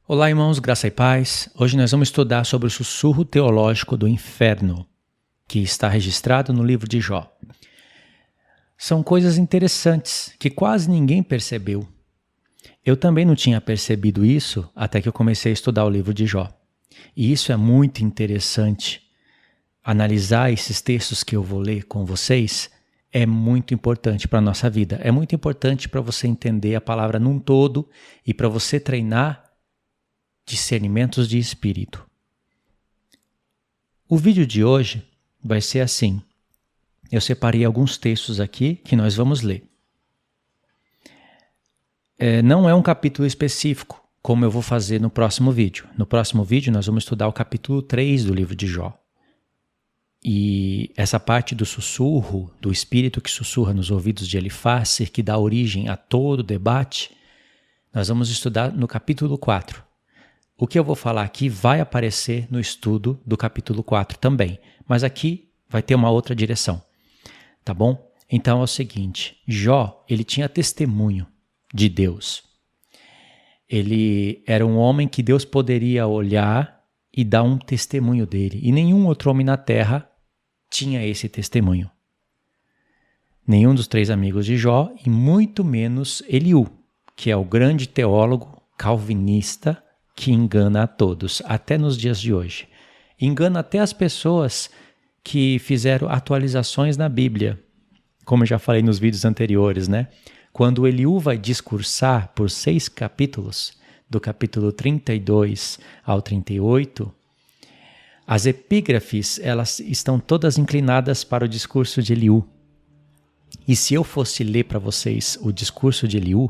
Olá, irmãos, graça e paz. Hoje nós vamos estudar sobre o sussurro teológico do inferno, que está registrado no livro de Jó. São coisas interessantes que quase ninguém percebeu. Eu também não tinha percebido isso até que eu comecei a estudar o livro de Jó. E isso é muito interessante. Analisar esses textos que eu vou ler com vocês é muito importante para a nossa vida. É muito importante para você entender a palavra num todo e para você treinar discernimentos de espírito. O vídeo de hoje vai ser assim. Eu separei alguns textos aqui que nós vamos ler. Não é um capítulo específico, como eu vou fazer no próximo vídeo. No próximo vídeo nós vamos estudar o capítulo 3 do livro de Jó. E essa parte do sussurro, do espírito que sussurra nos ouvidos de Elifazer, que dá origem a todo o debate, nós vamos estudar no capítulo 4. O que eu vou falar aqui vai aparecer no estudo do capítulo 4 também, mas aqui vai ter uma outra direção, tá bom? Então é o seguinte, Jó, ele tinha testemunho de Deus. Ele era um homem que Deus poderia olhar e dar um testemunho dele, e nenhum outro homem na terra tinha esse testemunho. Nenhum dos 3 amigos de Jó, e muito menos Eliú, que é o grande teólogo calvinista que engana a todos, até nos dias de hoje. Engana até as pessoas que fizeram atualizações na Bíblia, como eu já falei nos vídeos anteriores, né? Quando Eliú vai discursar por 6 capítulos, do capítulo 32 ao 38, as epígrafes, elas estão todas inclinadas para o discurso de Eliú. E se eu fosse ler para vocês o discurso de Eliú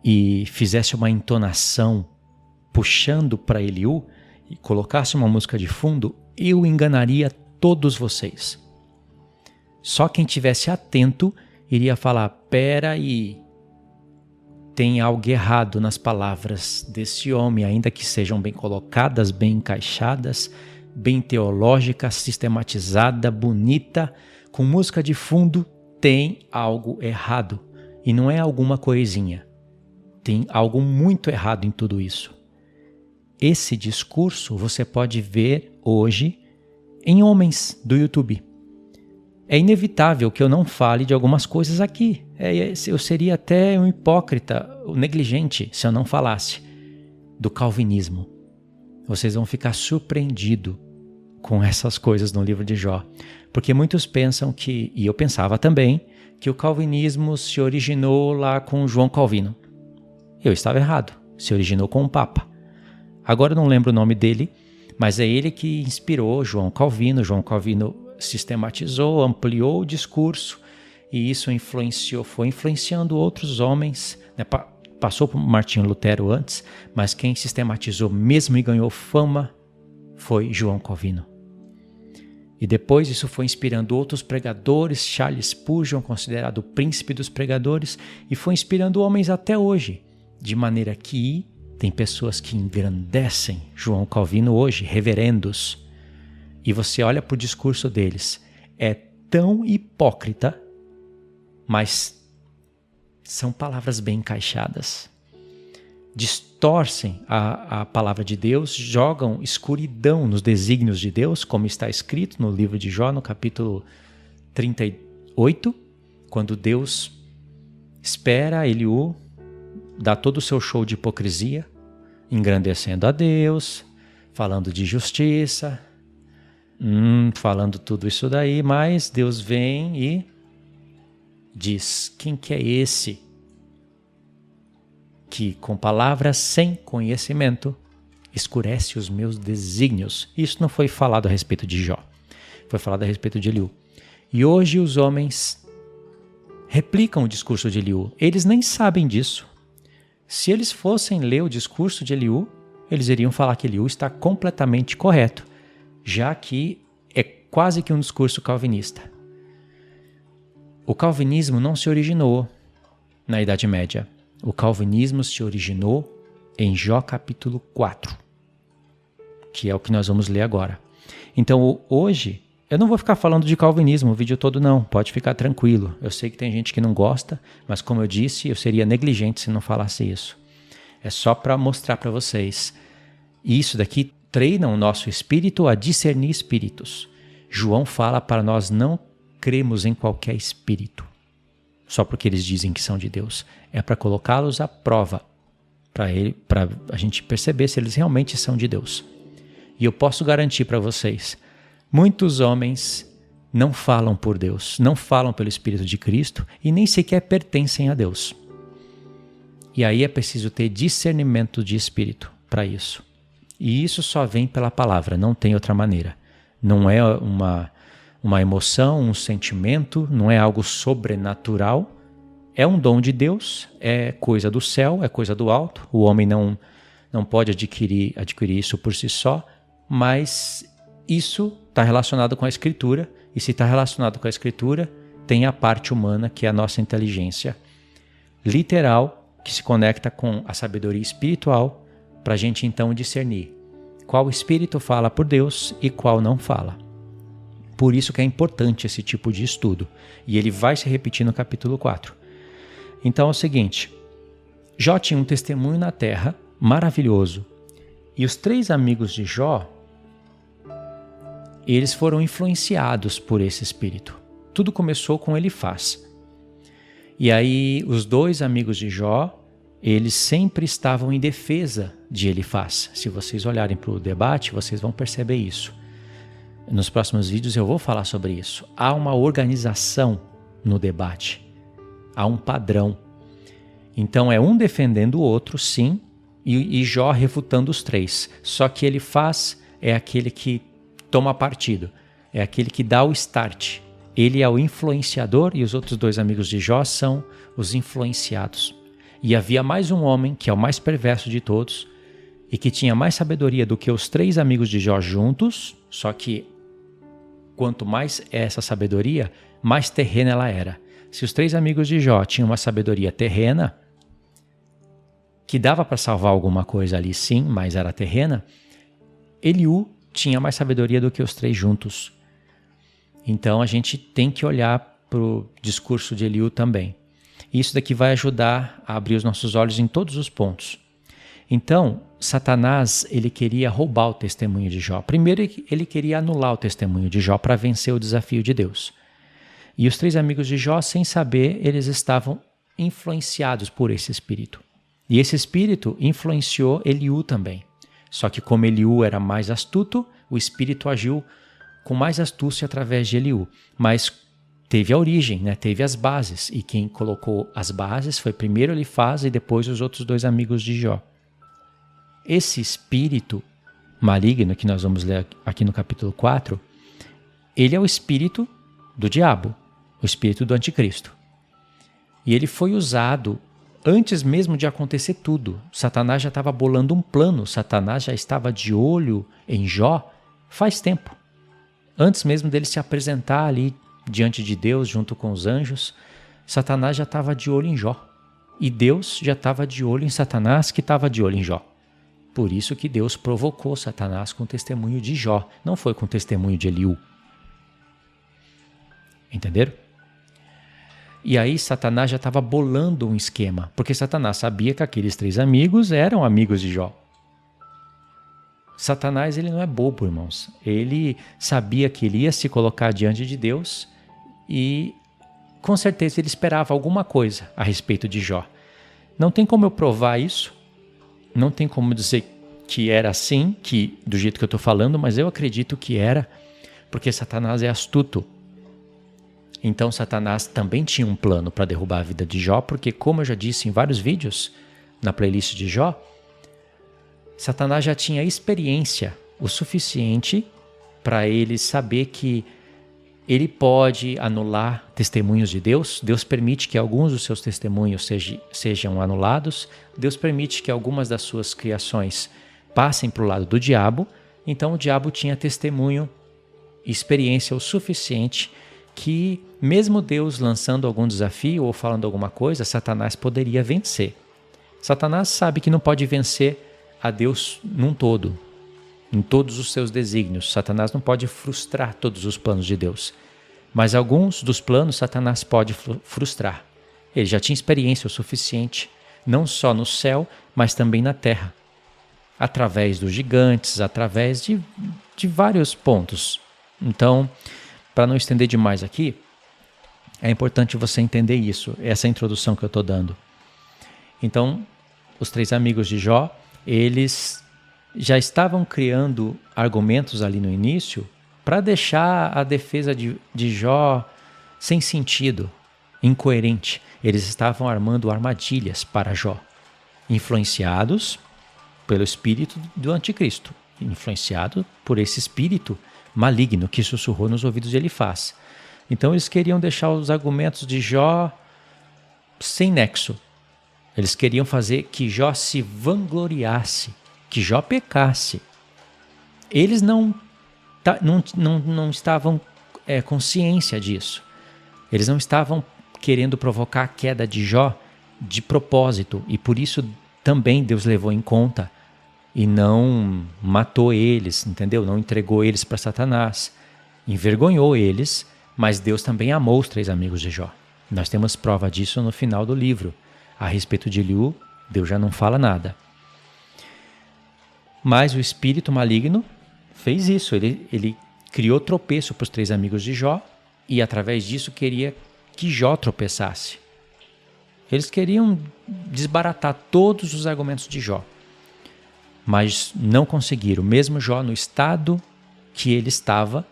e fizesse uma entonação puxando para Eliú e colocasse uma música de fundo, eu enganaria todos vocês. Só quem tivesse atento iria falar, pera aí, tem algo errado nas palavras desse homem, ainda que sejam bem colocadas, bem encaixadas, bem teológica, sistematizada, bonita, com música de fundo, tem algo errado. E não é alguma coisinha. Tem algo muito errado em tudo isso. Esse discurso você pode ver hoje em homens do YouTube. É inevitável que eu não fale de algumas coisas aqui. Eu seria até um hipócrita, um negligente, se eu não falasse do calvinismo. Vocês vão ficar surpreendidos com essas coisas no livro de Jó. Porque muitos pensam que, e eu pensava também, que o calvinismo se originou lá com João Calvino. Eu estava errado, se originou com o Papa. Agora eu não lembro o nome dele, mas é ele que inspirou João Calvino. João Calvino sistematizou, ampliou o discurso e isso foi influenciando outros homens, né? Passou por Martinho Lutero antes, mas quem sistematizou mesmo e ganhou fama foi João Calvino. E depois isso foi inspirando outros pregadores, Charles Spurgeon, considerado o príncipe dos pregadores, e foi inspirando homens até hoje, de maneira que tem pessoas que engrandecem João Calvino hoje, reverendos, e você olha para o discurso deles, é tão hipócrita, mas são palavras bem encaixadas. Distorcem a palavra de Deus, jogam escuridão nos desígnios de Deus, como está escrito no livro de Jó, no capítulo 38, quando Deus espera Eliú, dá todo o seu show de hipocrisia, engrandecendo a Deus, falando de justiça, falando tudo isso daí, mas Deus vem e diz, quem que é esse que com palavras sem conhecimento escurece os meus desígnios? Isso não foi falado a respeito de Jó, foi falado a respeito de Eliú. E hoje os homens replicam o discurso de Eliú, eles nem sabem disso. Se eles fossem ler o discurso de Eliú, eles iriam falar que Eliú está completamente correto, já que é quase que um discurso calvinista. O calvinismo não se originou na Idade Média. O calvinismo se originou em Jó capítulo 4, que é o que nós vamos ler agora. Então hoje, eu não vou ficar falando de calvinismo o vídeo todo não, pode ficar tranquilo. Eu sei que tem gente que não gosta, mas como eu disse, eu seria negligente se não falasse isso. É só para mostrar para vocês. E isso daqui treina o nosso espírito a discernir espíritos. João fala para nós não cremos em qualquer espírito, só porque eles dizem que são de Deus. É para colocá-los à prova, para a gente perceber se eles realmente são de Deus. E eu posso garantir para vocês, muitos homens não falam por Deus, não falam pelo Espírito de Cristo e nem sequer pertencem a Deus. E aí é preciso ter discernimento de espírito para isso. E isso só vem pela palavra, não tem outra maneira. Não é uma emoção, um sentimento, não é algo sobrenatural. É um dom de Deus, é coisa do céu, é coisa do alto. O homem não pode adquirir isso por si só, mas isso está relacionado com a Escritura. E se está relacionado com a Escritura, tem a parte humana, que é a nossa inteligência literal, que se conecta com a sabedoria espiritual, para a gente então discernir qual espírito fala por Deus e qual não fala. Por isso que é importante esse tipo de estudo. E ele vai se repetir no capítulo 4. Então é o seguinte, Jó tinha um testemunho na terra maravilhoso. E os 3 amigos de Jó, eles foram influenciados por esse espírito. Tudo começou com Elifaz. E aí os 2 amigos de Jó, eles sempre estavam em defesa de Elifaz. Se vocês olharem para o debate, vocês vão perceber isso. Nos próximos vídeos eu vou falar sobre isso. Há uma organização no debate. Há um padrão. Então é um defendendo o outro, sim, e Jó refutando os 3. Só que Elifaz é aquele que toma partido. É aquele que dá o start. Ele é o influenciador e os outros 2 amigos de Jó são os influenciados. E havia mais um homem, que é o mais perverso de todos, e que tinha mais sabedoria do que os 3 amigos de Jó juntos, só que quanto mais essa sabedoria, mais terrena ela era. Se os 3 amigos de Jó tinham uma sabedoria terrena, que dava para salvar alguma coisa ali sim, mas era terrena, Eliú tinha mais sabedoria do que os 3 juntos. Então a gente tem que olhar para o discurso de Eliú também. Isso daqui vai ajudar a abrir os nossos olhos em todos os pontos. Então, Satanás, ele queria roubar o testemunho de Jó. Primeiro, ele queria anular o testemunho de Jó para vencer o desafio de Deus. E os 3 amigos de Jó, sem saber, eles estavam influenciados por esse espírito. E esse espírito influenciou Eliú também. Só que como Eliú era mais astuto, o espírito agiu com mais astúcia através de Eliú. Mas teve a origem, né? Teve as bases. E quem colocou as bases foi primeiro Elifaz e depois os outros 2 amigos de Jó. Esse espírito maligno que nós vamos ler aqui no capítulo 4, ele é o espírito do diabo, o espírito do anticristo. E ele foi usado antes mesmo de acontecer tudo. Satanás já estava bolando um plano, Satanás já estava de olho em Jó faz tempo. Antes mesmo dele se apresentar ali diante de Deus, junto com os anjos, Satanás já estava de olho em Jó. E Deus já estava de olho em Satanás, que estava de olho em Jó. Por isso que Deus provocou Satanás com o testemunho de Jó, não foi com o testemunho de Eliú. Entenderam? E aí Satanás já estava bolando um esquema, porque Satanás sabia que aqueles 3 amigos eram amigos de Jó. Satanás, ele não é bobo, irmãos. Ele sabia que ele ia se colocar diante de Deus e com certeza ele esperava alguma coisa a respeito de Jó. Não tem como eu provar isso, não tem como dizer que era assim, que do jeito que eu estou falando, mas eu acredito que era, porque Satanás é astuto. Então Satanás também tinha um plano para derrubar a vida de Jó, porque como eu já disse em vários vídeos na playlist de Jó, Satanás já tinha experiência o suficiente para ele saber que ele pode anular testemunhos de Deus. Deus permite que alguns dos seus testemunhos sejam anulados. Deus permite que algumas das suas criações passem para o lado do diabo. Então o diabo tinha testemunho e experiência o suficiente que, mesmo Deus lançando algum desafio ou falando alguma coisa, Satanás poderia vencer. Satanás sabe que não pode vencer a Deus num todo, em todos os seus desígnios. Satanás não pode frustrar todos os planos de Deus. Mas alguns dos planos Satanás pode frustrar. Ele já tinha experiência o suficiente não só no céu, mas também na terra, através dos gigantes, através de vários pontos. Então, para não estender demais aqui, é importante você entender isso, essa introdução que eu estou dando. Então, os 3 amigos de Jó, eles já estavam criando argumentos ali no início para deixar a defesa de Jó sem sentido, incoerente. Eles estavam armando armadilhas para Jó, influenciados pelo espírito do anticristo, influenciado por esse espírito maligno que sussurrou nos ouvidos de Elifaz. Então eles queriam deixar os argumentos de Jó sem nexo. Eles queriam fazer que Jó se vangloriasse, que Jó pecasse. Eles não estavam com ciência disso. Eles não estavam querendo provocar a queda de Jó de propósito, e por isso também Deus levou em conta e não matou eles, entendeu? Não entregou eles para Satanás, envergonhou eles, mas Deus também amou os 3 amigos de Jó. Nós temos prova disso no final do livro. A respeito de Eliú, Deus já não fala nada. Mas o espírito maligno fez isso, ele criou tropeço para os 3 amigos de Jó e através disso queria que Jó tropeçasse. Eles queriam desbaratar todos os argumentos de Jó, mas não conseguiram. Mesmo Jó no estado que ele estava,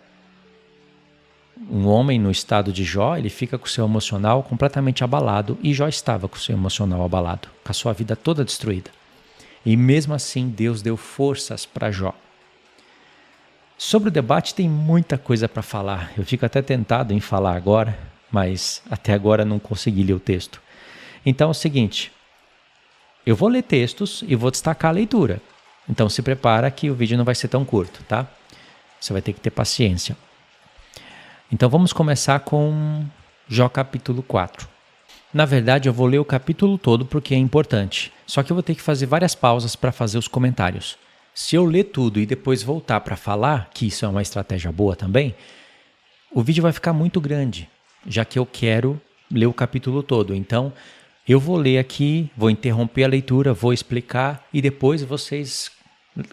um homem no estado de Jó, ele fica com o seu emocional completamente abalado, e Jó estava com o seu emocional abalado, com a sua vida toda destruída. E mesmo assim Deus deu forças para Jó. Sobre o debate tem muita coisa para falar. Eu fico até tentado em falar agora, mas até agora não consegui ler o texto. Então é o seguinte, eu vou ler textos e vou destacar a leitura. Então se prepara que o vídeo não vai ser tão curto, tá? Você vai ter que ter paciência. Então vamos começar com Jó capítulo 4. Na verdade eu vou ler o capítulo todo porque é importante, só que eu vou ter que fazer várias pausas para fazer os comentários. Se eu ler tudo e depois voltar para falar, que isso é uma estratégia boa também, o vídeo vai ficar muito grande, já que eu quero ler o capítulo todo. Então eu vou ler aqui, vou interromper a leitura, vou explicar e depois vocês,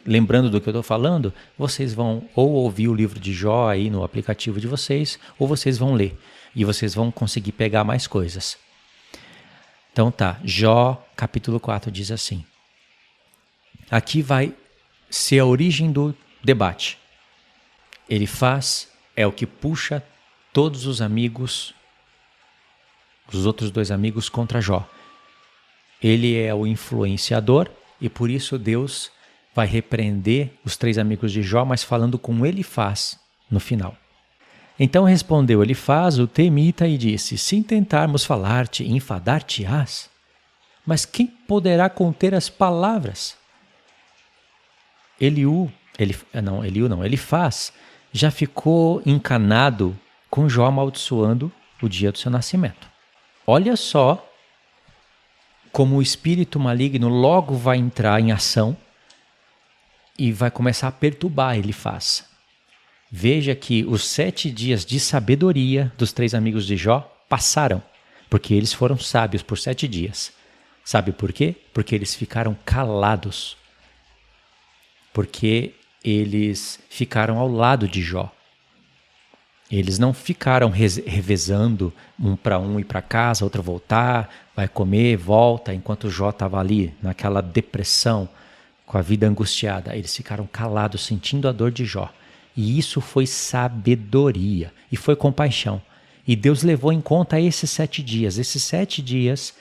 lembrando do que eu estou falando, vocês vão ou ouvir o livro de Jó aí no aplicativo de vocês, ou vocês vão ler e vocês vão conseguir pegar mais coisas. Então tá, Jó capítulo 4 diz assim. Aqui vai ser a origem do debate. Elifaz é o que puxa todos os amigos, os outros 2 amigos contra Jó. Ele é o influenciador e por isso Deus vai repreender os 3 amigos de Jó, mas falando com Elifaz no final. Então respondeu Elifaz, o temita, e disse: Se tentarmos falar-te, enfadar-te-ás? Mas quem poderá conter as palavras? Elifaz já ficou encanado com Jó amaldiçoando o dia do seu nascimento. Olha só como o espírito maligno logo vai entrar em ação e vai começar a perturbar Elifaz. Veja que os 7 dias de sabedoria dos 3 amigos de Jó passaram, porque eles foram sábios por 7 dias. Sabe por quê? Porque eles ficaram calados. Porque eles ficaram ao lado de Jó. Eles não ficaram revezando um para um ir para casa, outro voltar, vai comer, volta, enquanto Jó estava ali naquela depressão, com a vida angustiada. Eles ficaram calados, sentindo a dor de Jó. E isso foi sabedoria e foi compaixão. E Deus levou em conta esses 7 dias. Esses 7 dias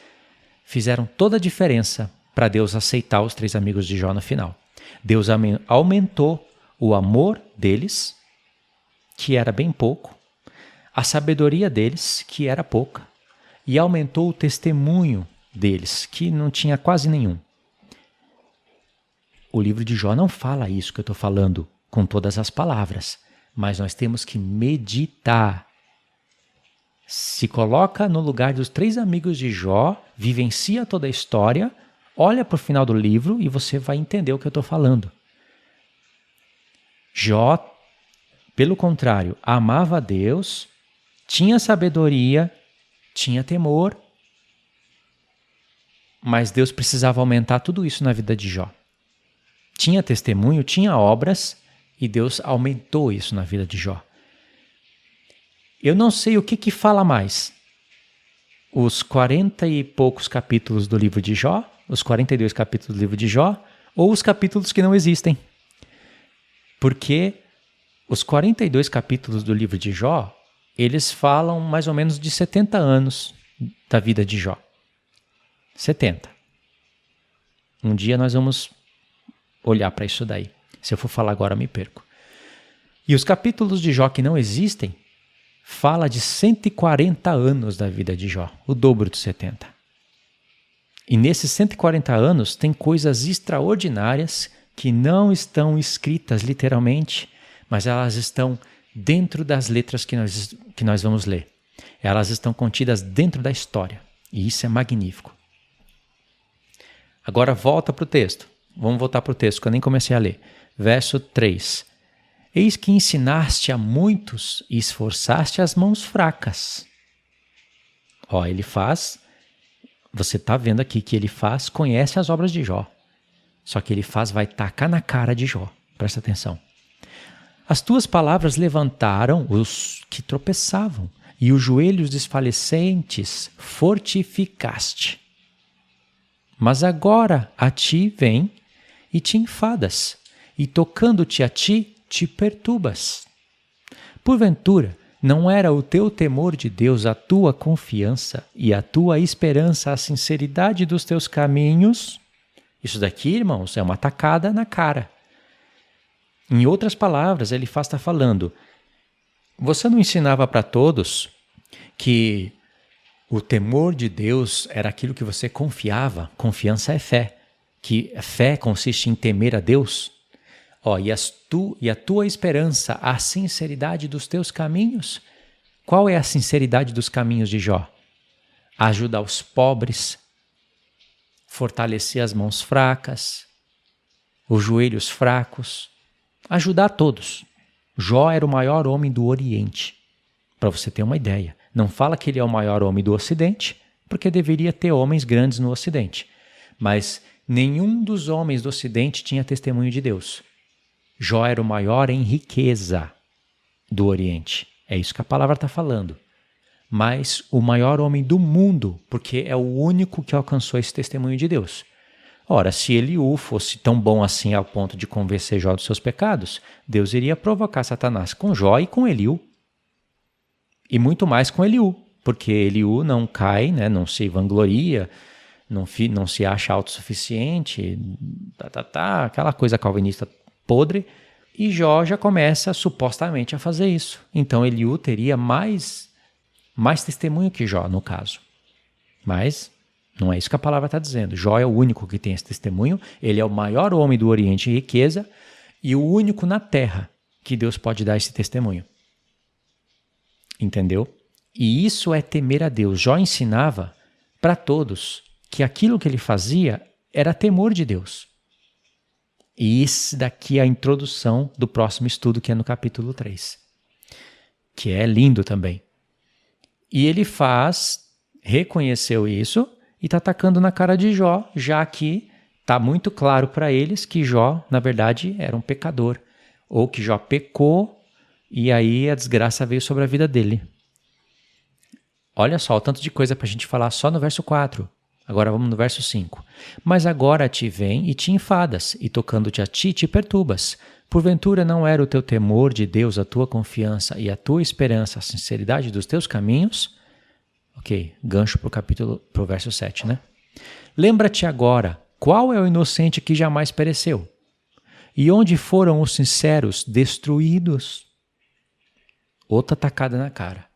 fizeram toda a diferença para Deus aceitar os 3 amigos de Jó no final. Deus aumentou o amor deles, que era bem pouco, a sabedoria deles, que era pouca, e aumentou o testemunho deles, que não tinha quase nenhum. O livro de Jó não fala isso que eu estou falando com todas as palavras, mas nós temos que meditar. Se coloca no lugar dos 3 amigos de Jó, vivencia toda a história, olha para o final do livro e você vai entender o que eu estou falando. Jó, pelo contrário, amava a Deus, tinha sabedoria, tinha temor, Mas Deus precisava aumentar tudo isso na vida de Jó. Tinha testemunho, tinha obras, e Deus aumentou isso na vida de Jó. Eu não sei o que fala mais. Os 40 e poucos capítulos do livro de Jó, os 42 capítulos do livro de Jó, ou os capítulos que não existem. Porque os 42 capítulos do livro de Jó, eles falam mais ou menos de 70 anos da vida de Jó. 70. Um dia nós vamos olhar para isso daí. Se eu for falar agora, eu me perco. E os capítulos de Jó que não existem, fala de 140 anos da vida de Jó, o dobro de 70. E nesses 140 anos tem coisas extraordinárias que não estão escritas literalmente, mas elas estão dentro das letras que nós vamos ler. Elas estão contidas dentro da história. E isso é magnífico. Agora volta para o texto. Vamos voltar para o texto, que eu nem comecei a ler. Verso 3. Eis que ensinaste a muitos e esforçaste as mãos fracas. Ó, ele faz... Você está vendo aqui que ele faz, conhece as obras de Jó. Só que ele faz, vai tacar na cara de Jó. Presta atenção. As tuas palavras levantaram os que tropeçavam, e os joelhos desfalecentes fortificaste. Mas agora a ti vem e te enfadas, e tocando-te a ti, te perturbas. Porventura, não era o teu temor de Deus a tua confiança e a tua esperança a sinceridade dos teus caminhos? Isso daqui, irmãos, é uma tacada na cara. Em outras palavras, ele está falando, você não ensinava para todos que o temor de Deus era aquilo que você confiava? Confiança é fé. Que fé consiste em temer a Deus? Ó, e a tua esperança, a sinceridade dos teus caminhos? Qual é a sinceridade dos caminhos de Jó? Ajudar os pobres, fortalecer as mãos fracas, os joelhos fracos, ajudar todos. Jó era o maior homem do Oriente, para você ter uma ideia. Não fala que ele é o maior homem do Ocidente, porque deveria ter homens grandes no Ocidente. Mas nenhum dos homens do Ocidente tinha testemunho de Deus. Jó era o maior em riqueza do Oriente. É isso que a palavra está falando. Mas o maior homem do mundo, porque é o único que alcançou esse testemunho de Deus. Ora, se Eliú fosse tão bom assim ao ponto de convencer Jó dos seus pecados, Deus iria provocar Satanás com Jó e com Eliú. E muito mais com Eliú, porque Eliú não cai, né, não se vangloria, não se acha autossuficiente, aquela coisa calvinista podre, e Jó já começa supostamente a fazer isso. Então Eliú teria mais testemunho que Jó, no caso. Mas não é isso que a palavra está dizendo. Jó é o único que tem esse testemunho, ele é o maior homem do Oriente em riqueza e o único na terra que Deus pode dar esse testemunho. Entendeu? E isso é temer a Deus. Jó ensinava para todos que aquilo que ele fazia era temor de Deus. E isso daqui é a introdução do próximo estudo, que é no capítulo 3. Que é lindo também. E ele reconheceu isso e está atacando na cara de Jó, já que está muito claro para eles que Jó, na verdade, era um pecador. Ou que Jó pecou e aí a desgraça veio sobre a vida dele. Olha só, o tanto de coisa para a gente falar só no verso 4. Agora vamos no verso 5. Mas agora te vem e te enfadas, e tocando-te a ti, te perturbas. Porventura não era o teu temor de Deus a tua confiança e a tua esperança a sinceridade dos teus caminhos? Ok, gancho para o verso 7, né? Lembra-te agora, qual é o inocente que jamais pereceu? E onde foram os sinceros destruídos? Outra tacada na cara.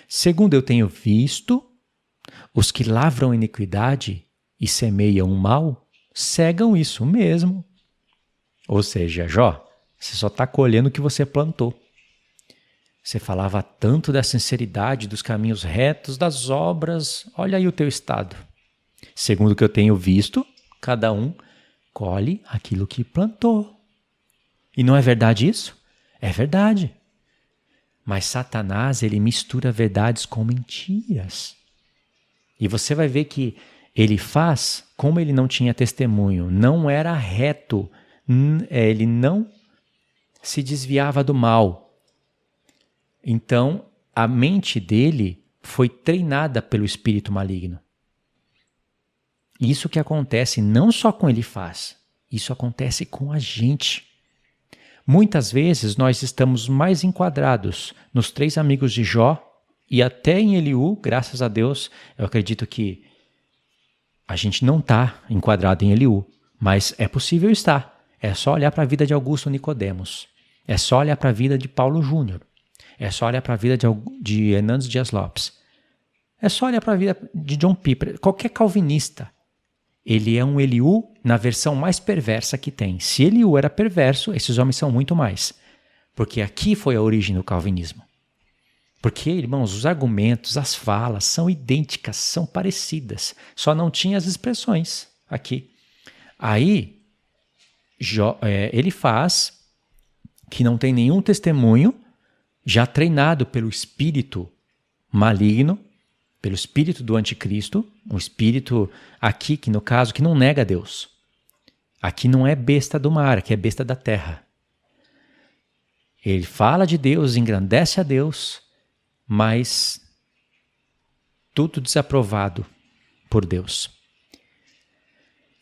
Segundo eu tenho visto, os que lavram iniquidade e semeiam o mal, cegam isso mesmo. Ou seja, Jó, você só está colhendo o que você plantou. Você falava tanto da sinceridade, dos caminhos retos, das obras, olha aí o teu estado. Segundo o que eu tenho visto, cada um colhe aquilo que plantou. E não é verdade isso? É verdade. Mas Satanás, ele mistura verdades com mentiras. E você vai ver que Elifaz, como ele não tinha testemunho, não era reto, ele não se desviava do mal. Então, a mente dele foi treinada pelo espírito maligno. Isso que acontece não só com Elifaz, isso acontece com a gente. Muitas vezes nós estamos mais enquadrados nos 3 amigos de Jó e até em Eliú, graças a Deus, eu acredito que a gente não está enquadrado em Eliú, mas é possível estar. É só olhar para a vida de Augusto Nicodemos. É só olhar para a vida de Paulo Júnior. É só olhar para a vida de Hernandes Dias Lopes. É só olhar para a vida de John Piper. Qualquer calvinista, ele é um Eliú na versão mais perversa que tem. Se Eliú era perverso, esses homens são muito mais. Porque aqui foi a origem do calvinismo. Porque, irmãos, os argumentos, as falas são idênticas, são parecidas. Só não tinha as expressões aqui. Aí, Elifaz, que não tem nenhum testemunho, já treinado pelo espírito maligno, pelo espírito do anticristo, um espírito aqui, que no caso, que não nega Deus. Aqui não é besta do mar, aqui é besta da terra. Ele fala de Deus, engrandece a Deus, mas tudo desaprovado por Deus.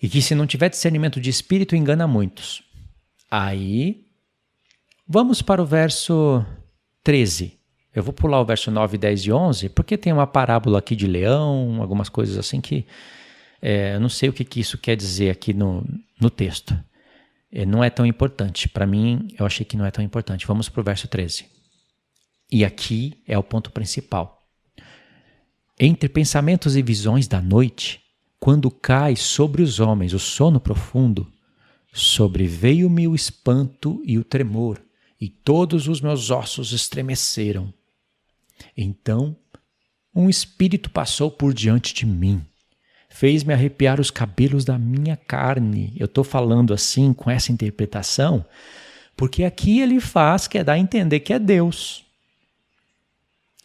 E que se não tiver discernimento de espírito, engana muitos. Aí, vamos para o verso 13. Eu vou pular o verso 9, 10 e 11, porque tem uma parábola aqui de leão, algumas coisas assim que eu não sei o que isso quer dizer aqui no texto. Não é tão importante. Para mim, eu achei que não é tão importante. Vamos para o verso 13. E aqui é o ponto principal. Entre pensamentos e visões da noite, quando cai sobre os homens o sono profundo, sobreveio-me o espanto e o tremor, e todos os meus ossos estremeceram. Então, um espírito passou por diante de mim, fez-me arrepiar os cabelos da minha carne. Eu estou falando assim, com essa interpretação, porque aqui Elifaz quer dar a entender que é Deus.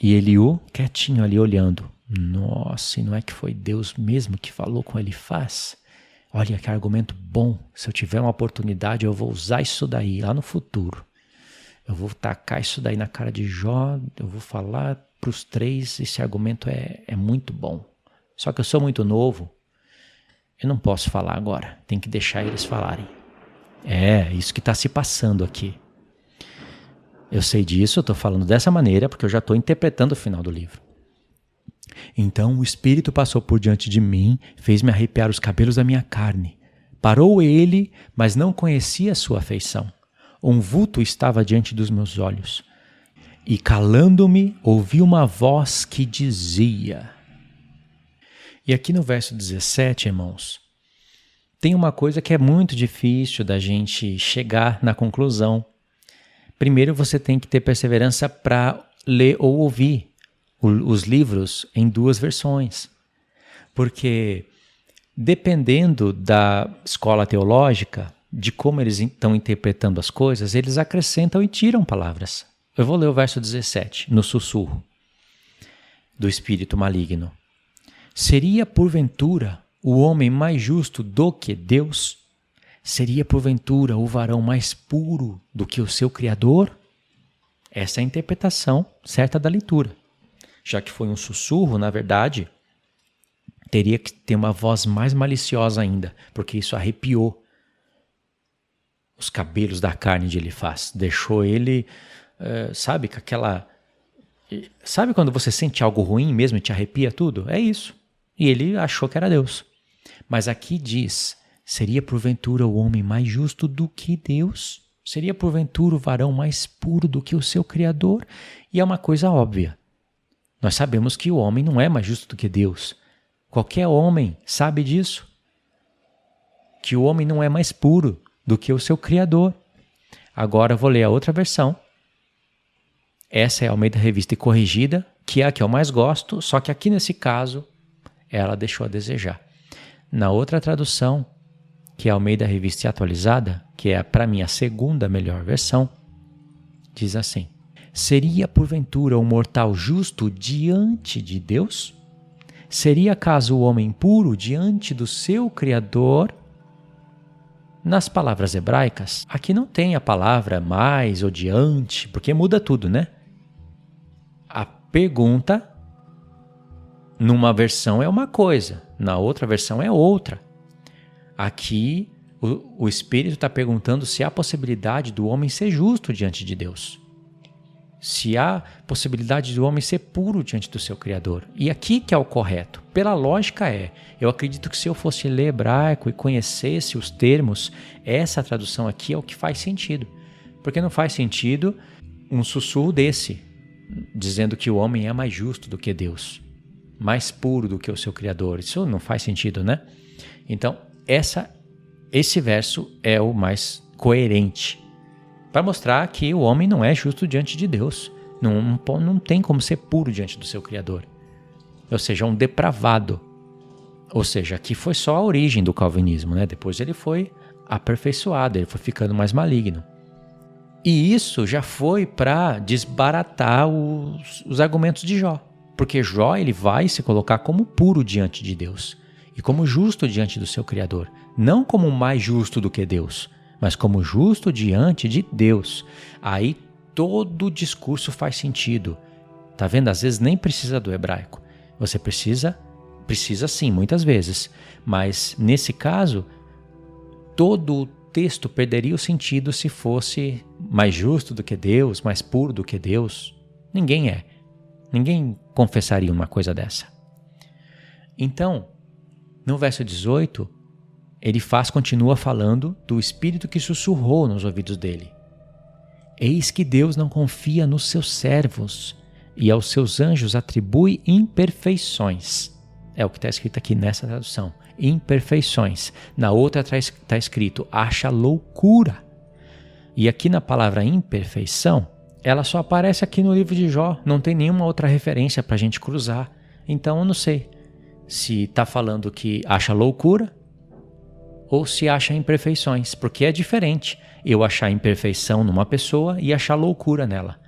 E Eliú, quietinho ali olhando. Nossa, e não é que foi Deus mesmo que falou com Elifaz? Olha que argumento bom. Se eu tiver uma oportunidade, eu vou usar isso daí lá no futuro. Eu vou tacar isso daí na cara de Jó, eu vou falar para os 3, esse argumento é muito bom. Só que eu sou muito novo, eu não posso falar agora, tem que deixar eles falarem. É isso que está se passando aqui. Eu sei disso, eu estou falando dessa maneira porque eu já estou interpretando o final do livro. Então o Espírito passou por diante de mim, fez-me arrepiar os cabelos da minha carne. Parou ele, mas não conhecia a sua afeição. Um vulto estava diante dos meus olhos. E calando-me, ouvi uma voz que dizia... E aqui no verso 17, irmãos, tem uma coisa que é muito difícil da gente chegar na conclusão. Primeiro você tem que ter perseverança para ler ou ouvir os livros em 2 versões. Porque dependendo da escola teológica, de como eles estão interpretando as coisas, eles acrescentam e tiram palavras. Eu vou ler o verso 17, no sussurro do espírito maligno. Seria porventura o homem mais justo do que Deus? Seria porventura o varão mais puro do que o seu Criador? Essa é a interpretação certa da leitura. Já que foi um sussurro, na verdade, teria que ter uma voz mais maliciosa ainda, porque isso arrepiou os cabelos da carne de Elifaz. Deixou ele, sabe, com aquela... Sabe quando você sente algo ruim mesmo e te arrepia tudo? É isso. E ele achou que era Deus. Mas aqui diz, seria porventura o homem mais justo do que Deus? Seria porventura o varão mais puro do que o seu Criador? E é uma coisa óbvia. Nós sabemos que o homem não é mais justo do que Deus. Qualquer homem sabe disso. Que o homem não é mais puro do que o seu Criador. Agora eu vou ler a outra versão. Essa é a Almeida Revista e Corrigida, que é a que eu mais gosto, só que aqui nesse caso ela deixou a desejar. Na outra tradução, que é a Almeida Revista e Atualizada, que é para mim a segunda melhor versão, diz assim: seria porventura um mortal justo diante de Deus? Seria acaso o homem puro diante do seu Criador? Nas palavras hebraicas, aqui não tem a palavra mais ou diante, porque muda tudo, né? A pergunta, numa versão é uma coisa, na outra versão é outra. Aqui, o Espírito está perguntando se há possibilidade do homem ser justo diante de Deus. Se há possibilidade do homem ser puro diante do seu Criador. E aqui que é o correto. Pela lógica eu acredito que se eu fosse ler hebraico e conhecesse os termos, essa tradução aqui é o que faz sentido. Porque não faz sentido um sussurro desse, dizendo que o homem é mais justo do que Deus, mais puro do que o seu Criador. Isso não faz sentido, né? Então, esse verso é o mais coerente, para mostrar que o homem não é justo diante de Deus. Não tem como ser puro diante do seu Criador. Ou seja, um depravado. Ou seja, aqui foi só a origem do calvinismo, né? Depois ele foi aperfeiçoado, ele foi ficando mais maligno. E isso já foi para desbaratar os argumentos de Jó. Porque Jó ele vai se colocar como puro diante de Deus e como justo diante do seu Criador. Não como mais justo do que Deus, mas como justo diante de Deus. Aí todo o discurso faz sentido. Tá vendo? Às vezes nem precisa do hebraico. Você precisa sim, muitas vezes. Mas nesse caso, todo o texto perderia o sentido se fosse mais justo do que Deus, mais puro do que Deus. Ninguém é. Ninguém confessaria uma coisa dessa. Então, no verso 18, continua falando do Espírito que sussurrou nos ouvidos dele. Eis que Deus não confia nos seus servos e aos seus anjos atribui imperfeições. É o que está escrito aqui nessa tradução. Imperfeições. Na outra está escrito, acha loucura. E aqui na palavra imperfeição, ela só aparece aqui no livro de Jó. Não tem nenhuma outra referência para a gente cruzar. Então eu não sei se está falando que acha loucura ou se acha imperfeições, porque é diferente eu achar imperfeição numa pessoa e achar loucura nela.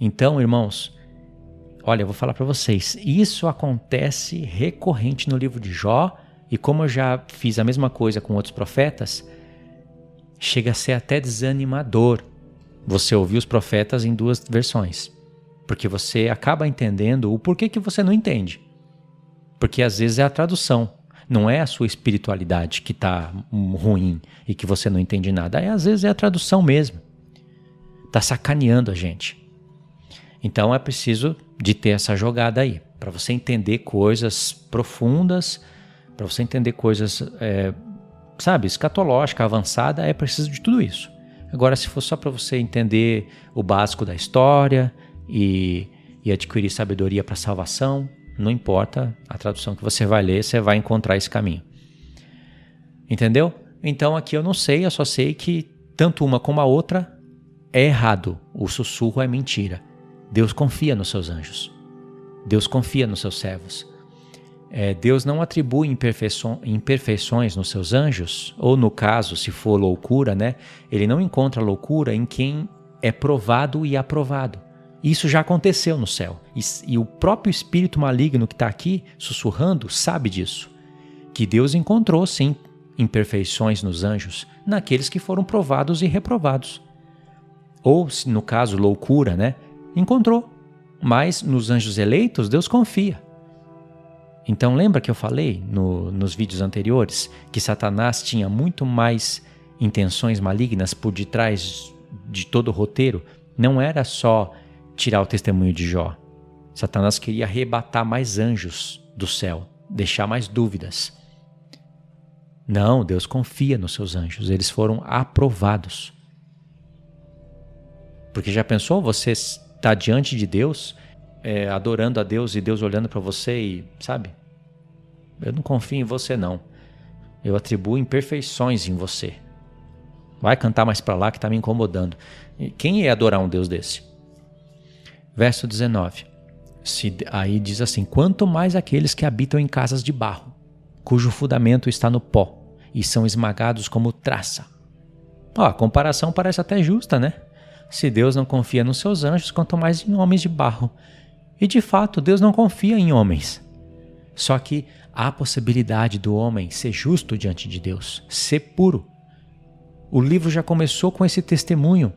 Então, irmãos, olha, eu vou falar para vocês, isso acontece recorrente no livro de Jó, e como eu já fiz a mesma coisa com outros profetas, chega a ser até desanimador você ouvir os profetas em duas versões, porque você acaba entendendo o porquê que você não entende. Porque às vezes é a tradução, não é a sua espiritualidade que está ruim e que você não entende nada. Às vezes é a tradução mesmo. Está sacaneando a gente. Então é preciso de ter essa jogada aí, para você entender coisas profundas, para você entender coisas, escatológica, avançada, é preciso de tudo isso. Agora, se for só para você entender o básico da história e adquirir sabedoria para salvação, não importa a tradução que você vai ler, você vai encontrar esse caminho. Entendeu? Então aqui eu não sei, eu só sei que tanto uma como a outra é errado. O sussurro é mentira. Deus confia nos seus anjos. Deus confia nos seus servos. Deus não atribui imperfeições nos seus anjos, ou no caso, se for loucura, né? Ele não encontra loucura em quem é provado e aprovado. Isso já aconteceu no céu. E o próprio espírito maligno que está aqui sussurrando sabe disso. Que Deus encontrou, sim, imperfeições nos anjos, naqueles que foram provados e reprovados. Ou, no caso, loucura, né? Encontrou. Mas nos anjos eleitos, Deus confia. Então lembra que eu falei nos vídeos anteriores que Satanás tinha muito mais intenções malignas por detrás de todo o roteiro? Não era só tirar o testemunho de Jó. Satanás queria arrebatar mais anjos do céu, deixar mais dúvidas. Não, Deus confia nos seus anjos, eles foram aprovados. Porque já pensou você estar diante de Deus, adorando a Deus e Deus olhando para você e, sabe? Eu não confio em você não. Eu atribuo imperfeições em você. Vai cantar mais para lá que está me incomodando. Quem ia adorar um Deus desse? Verso 19. Aí diz assim, quanto mais aqueles que habitam em casas de barro, cujo fundamento está no pó, e são esmagados como traça. A comparação parece até justa, né? Se Deus não confia nos seus anjos, quanto mais em homens de barro. E de fato, Deus não confia em homens. Só que há a possibilidade do homem ser justo diante de Deus, ser puro. O livro já começou com esse testemunho.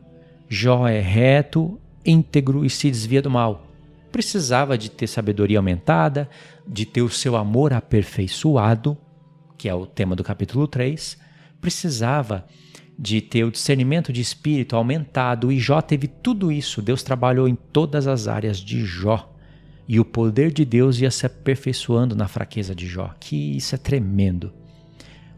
Jó é reto, íntegro e se desvia do mal. Precisava de ter sabedoria aumentada, de ter o seu amor aperfeiçoado, que é o tema do capítulo 3. Precisava de ter o discernimento de espírito aumentado, e Jó teve tudo isso. Deus trabalhou em todas as áreas de Jó. E o poder de Deus ia se aperfeiçoando na fraqueza de Jó. Que isso é tremendo.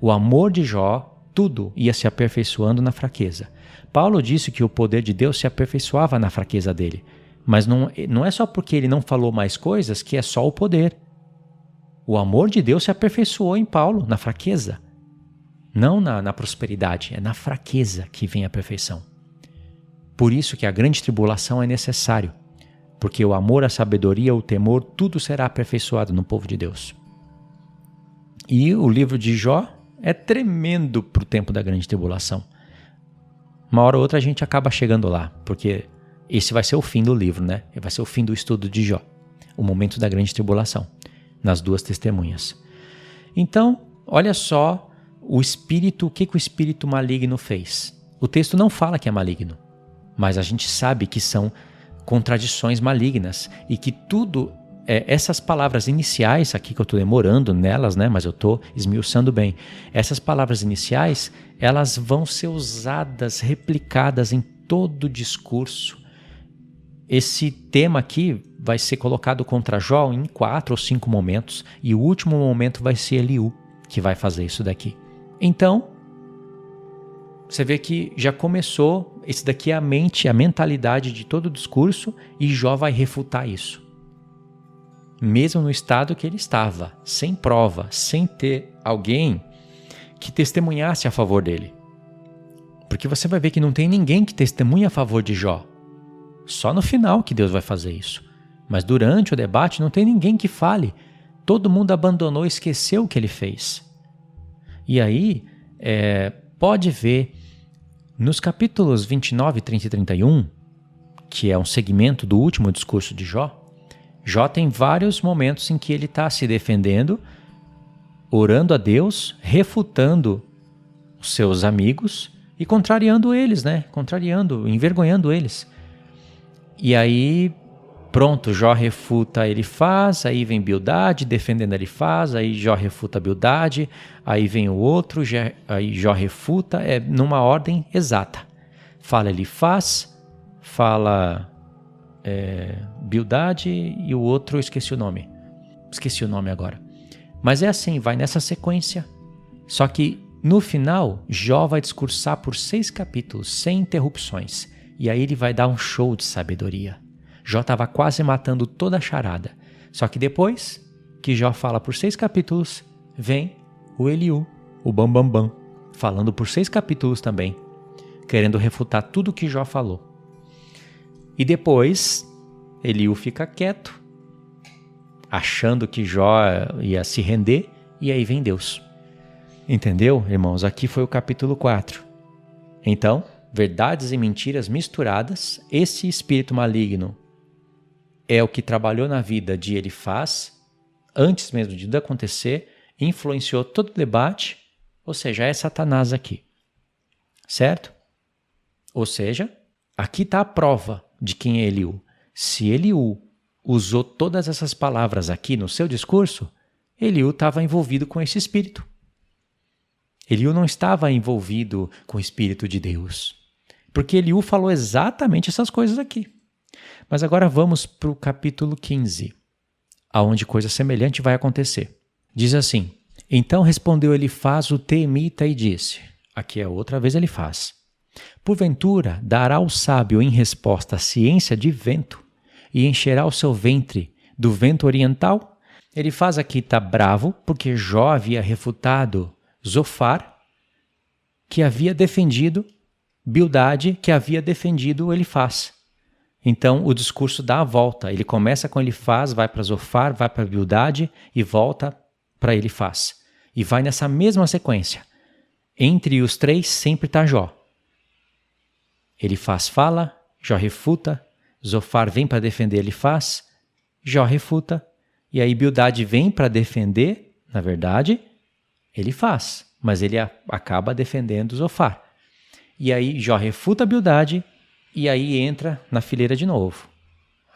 O amor de Jó, tudo ia se aperfeiçoando na fraqueza. Paulo disse que o poder de Deus se aperfeiçoava na fraqueza dele. Mas não é só porque ele não falou mais coisas que é só o poder. O amor de Deus se aperfeiçoou em Paulo, na fraqueza. Não na prosperidade, é na fraqueza que vem a perfeição. Por isso que a grande tribulação é necessário. Porque o amor, a sabedoria, o temor, tudo será aperfeiçoado no povo de Deus. E o livro de Jó é tremendo para o tempo da grande tribulação. Uma hora ou outra a gente acaba chegando lá, porque esse vai ser o fim do livro, né? Vai ser o fim do estudo de Jó, o momento da grande tribulação, nas duas testemunhas. Então, olha só o espírito, o que o espírito maligno fez. O texto não fala que é maligno, mas a gente sabe que são contradições malignas e que tudo, essas palavras iniciais aqui que eu estou demorando nelas, né? Mas eu estou esmiuçando bem. Essas palavras iniciais, elas vão ser usadas, replicadas em todo o discurso. Esse tema aqui vai ser colocado contra Jó em 4 ou 5 momentos, e o último momento vai ser Eliú que vai fazer isso daqui. Então, você vê que já começou, esse daqui é a mente, a mentalidade de todo o discurso, e Jó vai refutar isso. Mesmo no estado que ele estava, sem prova, sem ter alguém que testemunhasse a favor dele. Porque você vai ver que não tem ninguém que testemunhe a favor de Jó. Só no final que Deus vai fazer isso. Mas durante o debate não tem ninguém que fale. Todo mundo abandonou e esqueceu o que ele fez. E aí, pode ver, nos capítulos 29, 30 e 31, que é um segmento do último discurso de Jó, Jó tem vários momentos em que ele está se defendendo, orando a Deus, refutando os seus amigos e contrariando eles, né? Envergonhando eles. E aí, pronto, Jó refuta Elifaz, aí vem Bildade defendendo Elifaz, aí Jó refuta Bildade, aí vem o outro, aí Jó refuta, numa ordem exata. Fala Elifaz, fala Bildade e o outro esqueci o nome agora. Mas é assim, vai nessa sequência. Só que no final, Jó vai discursar por 6 capítulos, sem interrupções. E aí ele vai dar um show de sabedoria. Jó estava quase matando toda a charada. Só que depois que Jó fala por 6 capítulos, vem o Eliú, o Bambambam, falando por 6 capítulos também, querendo refutar tudo que Jó falou. E depois, Eliú fica quieto, achando que Jó ia se render, e aí vem Deus. Entendeu, irmãos? Aqui foi o capítulo 4. Então, verdades e mentiras misturadas, esse espírito maligno é o que trabalhou na vida de Elifaz, antes mesmo de tudo acontecer, influenciou todo o debate, ou seja, é Satanás aqui. Certo? Ou seja, aqui está a prova de quem é Eliú. Se Eliú usou todas essas palavras aqui no seu discurso, Eliú estava envolvido com esse espírito. Eliú não estava envolvido com o Espírito de Deus. Porque Eliú falou exatamente essas coisas aqui. Mas agora vamos para o capítulo 15, aonde coisa semelhante vai acontecer. Diz assim: Então respondeu Elifaz o teemita e disse, aqui é outra vez Elifaz, porventura dará o sábio em resposta a ciência de vento e encherá o seu ventre do vento oriental? Elifaz aqui está bravo porque Jó havia refutado Zofar, que havia defendido Bildade, que havia defendido Elifaz. Então o discurso dá a volta. Ele começa com Elifaz, vai para Zofar, vai para Bildade e volta para Elifaz. E vai nessa mesma sequência. Entre os três sempre está Jó. Elifaz fala, Jó refuta, Zofar vem para defender Elifaz, Jó refuta, E aí Bildade vem para defender, na verdade, ele faz, mas ele acaba defendendo Zofar. E aí Jó refuta Bildade e aí entra na fileira de novo.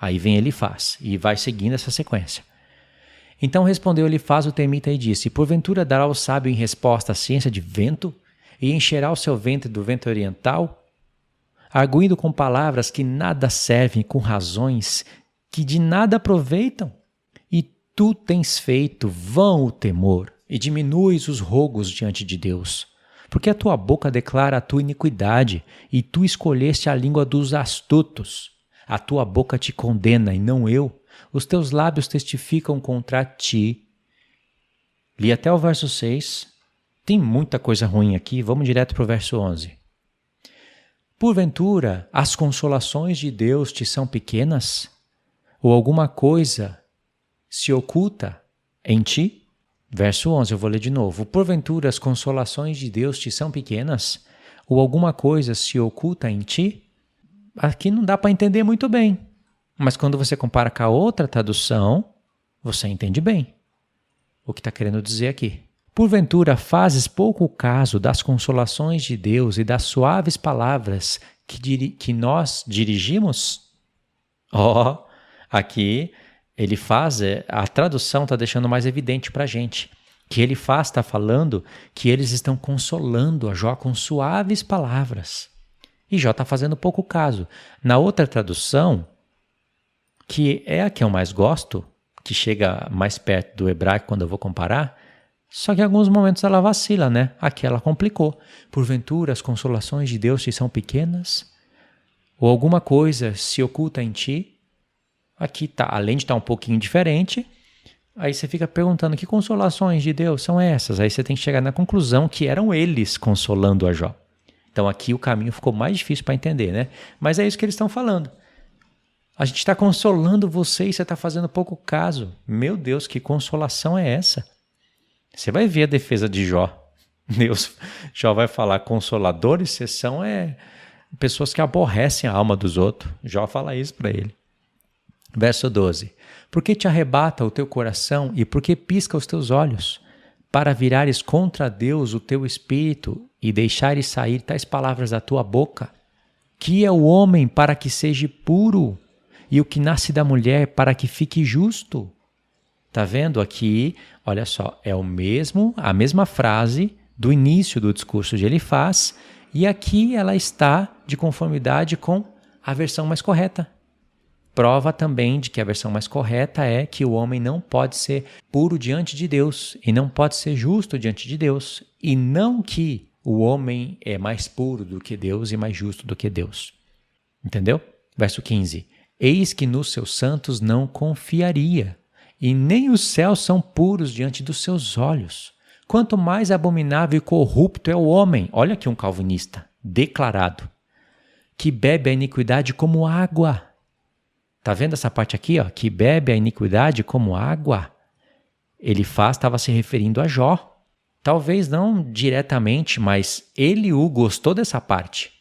Aí vem Elifaz e vai seguindo essa sequência. Então respondeu Elifaz o temita e disse: porventura dará o sábio em resposta a ciência de vento e encherá o seu ventre do vento oriental? Arguindo com palavras que nada servem, com razões que de nada aproveitam? E tu tens feito vão o temor e diminuis os rogos diante de Deus. Porque a tua boca declara a tua iniquidade e tu escolheste a língua dos astutos. A tua boca te condena e não eu. Os teus lábios testificam contra ti. Li até o verso 6. Tem muita coisa ruim aqui, vamos direto para o verso 11. Porventura, as consolações de Deus te são pequenas? Ou alguma coisa se oculta em ti? Verso 11, eu vou ler de novo. Porventura, as consolações de Deus te são pequenas? Ou alguma coisa se oculta em ti? Aqui não dá para entender muito bem. Mas quando você compara com a outra tradução, você entende bem o que está querendo dizer aqui. Porventura fazes pouco caso das consolações de Deus e das suaves palavras que nós dirigimos? Aqui ele faz, a tradução está deixando mais evidente para a gente. Que ele faz, está falando que eles estão consolando a Jó com suaves palavras. E Jó está fazendo pouco caso. Na outra tradução, que é a que eu mais gosto, que chega mais perto do hebraico quando eu vou comparar, só que em alguns momentos ela vacila, né? Aqui ela complicou. Porventura as consolações de Deus te são pequenas? Ou alguma coisa se oculta em ti? Aqui tá, além de estar um pouquinho diferente, aí você fica perguntando que consolações de Deus são essas? Aí você tem que chegar na conclusão que eram eles consolando a Jó. Então aqui o caminho ficou mais difícil para entender, né? Mas é isso que eles estão falando. A gente está consolando você e você está fazendo pouco caso. Meu Deus, que consolação é essa? Você vai ver a defesa de Jó. Jó vai falar consoladores, são pessoas que aborrecem a alma dos outros. Jó fala isso para ele. Verso 12. Por que te arrebata o teu coração e por que pisca os teus olhos? Para virares contra Deus o teu espírito e deixares sair tais palavras da tua boca? Que é o homem para que seja puro e o que nasce da mulher para que fique justo? Tá vendo aqui? Olha só, é a mesma frase do início do discurso de Elifaz e aqui ela está de conformidade com a versão mais correta. Prova também de que a versão mais correta é que o homem não pode ser puro diante de Deus e não pode ser justo diante de Deus, e não que o homem é mais puro do que Deus e mais justo do que Deus. Entendeu? Verso 15. Eis que nos seus santos não confiaria, e nem os céus são puros diante dos seus olhos. Quanto mais abominável e corrupto é o homem, olha aqui um calvinista, declarado, que bebe a iniquidade como água. Tá vendo essa parte aqui, ó? Que bebe a iniquidade como água? Elifaz estava se referindo a Jó. Talvez não diretamente, mas Eliú gostou dessa parte.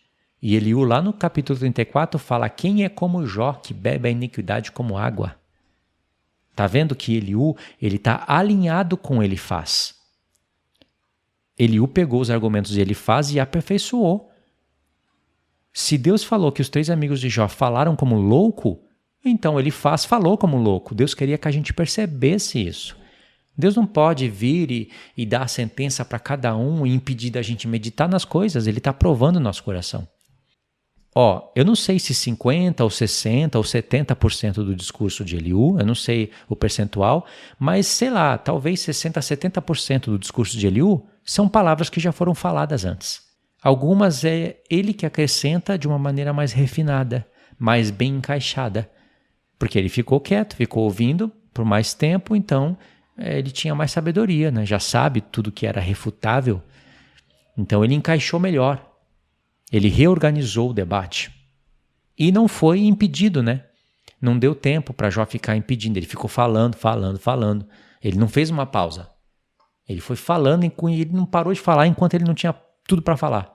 E Eliú lá no capítulo 34 fala: quem é como Jó, que bebe a iniquidade como água? Tá vendo que Eliú, ele está alinhado com Elifaz. Eliú pegou os argumentos de Elifaz e aperfeiçoou. Se Deus falou que os 3 amigos de Jó falaram como louco, então Elifaz falou como louco. Deus queria que a gente percebesse isso. Deus não pode vir e dar a sentença para cada um e impedir da gente meditar nas coisas. Ele está provando o nosso coração. Eu não sei se 50% ou 60% ou 70% do discurso de Eliú, eu não sei o percentual, mas sei lá, talvez 60% a 70% do discurso de Eliú são palavras que já foram faladas antes. Algumas é ele que acrescenta de uma maneira mais refinada, mais bem encaixada. Porque ele ficou quieto, ficou ouvindo por mais tempo, então ele tinha mais sabedoria, né? Já sabe tudo que era refutável. Então ele encaixou melhor. Ele reorganizou o debate. E não foi impedido, né? Não deu tempo para Jó ficar impedindo. Ele ficou falando. Ele não fez uma pausa. Ele foi falando e ele não parou de falar enquanto ele não tinha tudo para falar.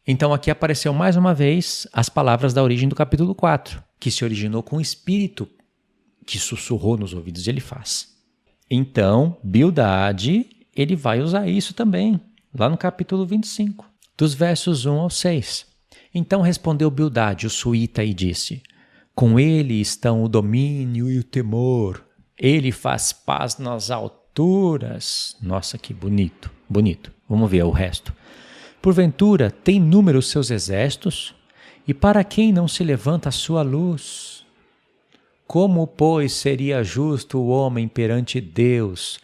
Então aqui apareceu mais uma vez as palavras da origem do capítulo 4, que se originou com o espírito que sussurrou nos ouvidos de Elifaz. Então, Bildade, ele vai usar isso também, lá no capítulo 25, dos versos 1 ao 6. Então respondeu Bildade, o suíta, e disse: com ele estão o domínio e o temor. Ele faz paz nas alturas. Nossa, que bonito, bonito. Vamos ver o resto. Porventura, tem número os seus exércitos? E para quem não se levanta a sua luz? Como, pois, seria justo o homem perante Deus?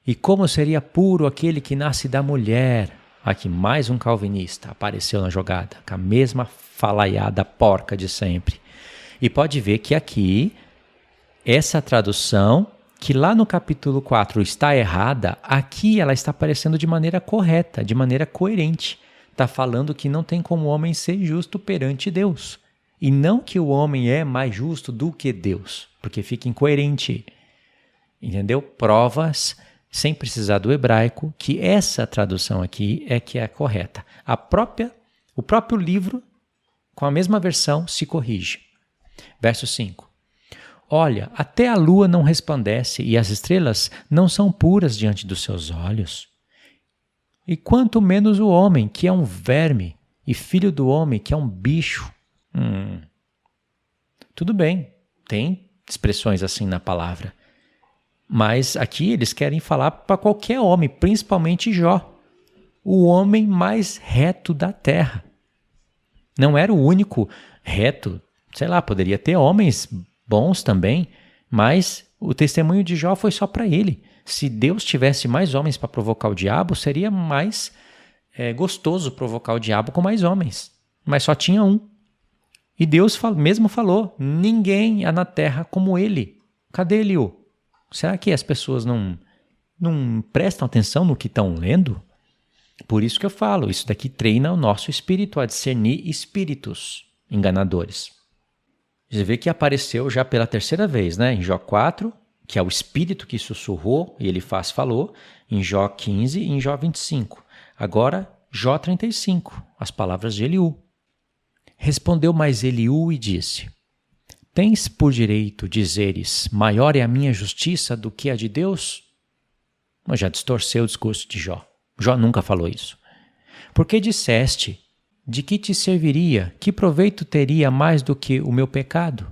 E como seria puro aquele que nasce da mulher? Aqui mais um calvinista apareceu na jogada, com a mesma falaiada porca de sempre. E pode ver que aqui, essa tradução, que lá no capítulo 4 está errada, aqui ela está aparecendo de maneira correta, de maneira coerente. Está falando que não tem como o homem ser justo perante Deus. E não que o homem é mais justo do que Deus, porque fica incoerente. Entendeu? Provas, sem precisar do hebraico, que essa tradução aqui é que é a correta. O próprio livro, com a mesma versão, se corrige. Verso 5. Olha, até a lua não resplandece e as estrelas não são puras diante dos seus olhos. E quanto menos o homem, que é um verme, e filho do homem, que é um bicho. Tudo bem, tem expressões assim na palavra. Mas aqui eles querem falar para qualquer homem, principalmente Jó, o homem mais reto da terra. Não era o único reto, sei lá, poderia ter homens bons também, mas o testemunho de Jó foi só para ele. Se Deus tivesse mais homens para provocar o diabo, seria mais gostoso provocar o diabo com mais homens. Mas só tinha um. E Deus mesmo falou, ninguém há na terra como ele. Cadê Eliú? Será que as pessoas não prestam atenção no que estão lendo? Por isso que eu falo, isso daqui treina o nosso espírito a discernir espíritos enganadores. Você vê que apareceu já pela terceira vez, né? Em Jó 4, que é o espírito que sussurrou, e Elifaz falou, em Jó 15 e em Jó 25. Agora, Jó 35, as palavras de Eliú. Respondeu mais Eliú e disse: tens por direito dizeres, maior é a minha justiça do que a de Deus? Mas já distorceu o discurso de Jó. Jó nunca falou isso. Porque disseste, de que te serviria, que proveito teria mais do que o meu pecado?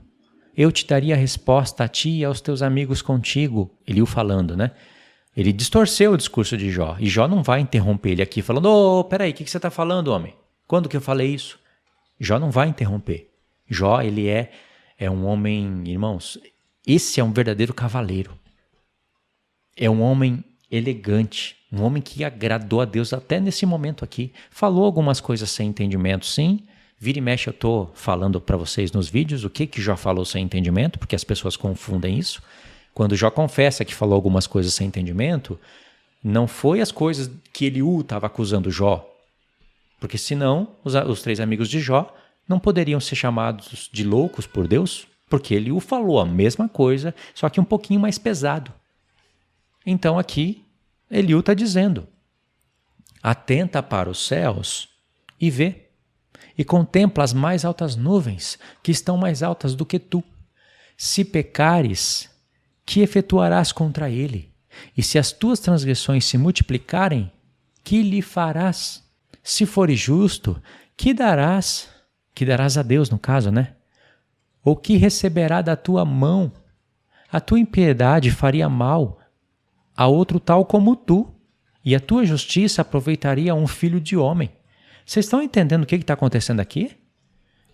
Eu te daria a resposta a ti e aos teus amigos contigo. Eliú falando, né? Ele distorceu o discurso de Jó. E Jó não vai interromper ele aqui falando, peraí, o que você está falando, homem? Quando que eu falei isso? Jó não vai interromper. Jó, ele é um homem, irmãos, esse é um verdadeiro cavaleiro. É um homem elegante, um homem que agradou a Deus até nesse momento aqui. Falou algumas coisas sem entendimento, sim. Vira e mexe eu estou falando para vocês nos vídeos o que Jó falou sem entendimento, porque as pessoas confundem isso. Quando Jó confessa que falou algumas coisas sem entendimento, não foi as coisas que Eliú estava acusando Jó. Porque senão os três amigos de Jó não poderiam ser chamados de loucos por Deus, porque Eliú falou a mesma coisa, só que um pouquinho mais pesado. Então aqui, Eliú está dizendo, atenta para os céus e vê, e contempla as mais altas nuvens, que estão mais altas do que tu. Se pecares, que efetuarás contra ele? E se as tuas transgressões se multiplicarem, que lhe farás? Se fores justo, que darás? Que darás a Deus, no caso, né? Ou que receberá da tua mão? A tua impiedade faria mal a outro tal como tu, e a tua justiça aproveitaria a um filho de homem. Vocês estão entendendo o que está acontecendo aqui?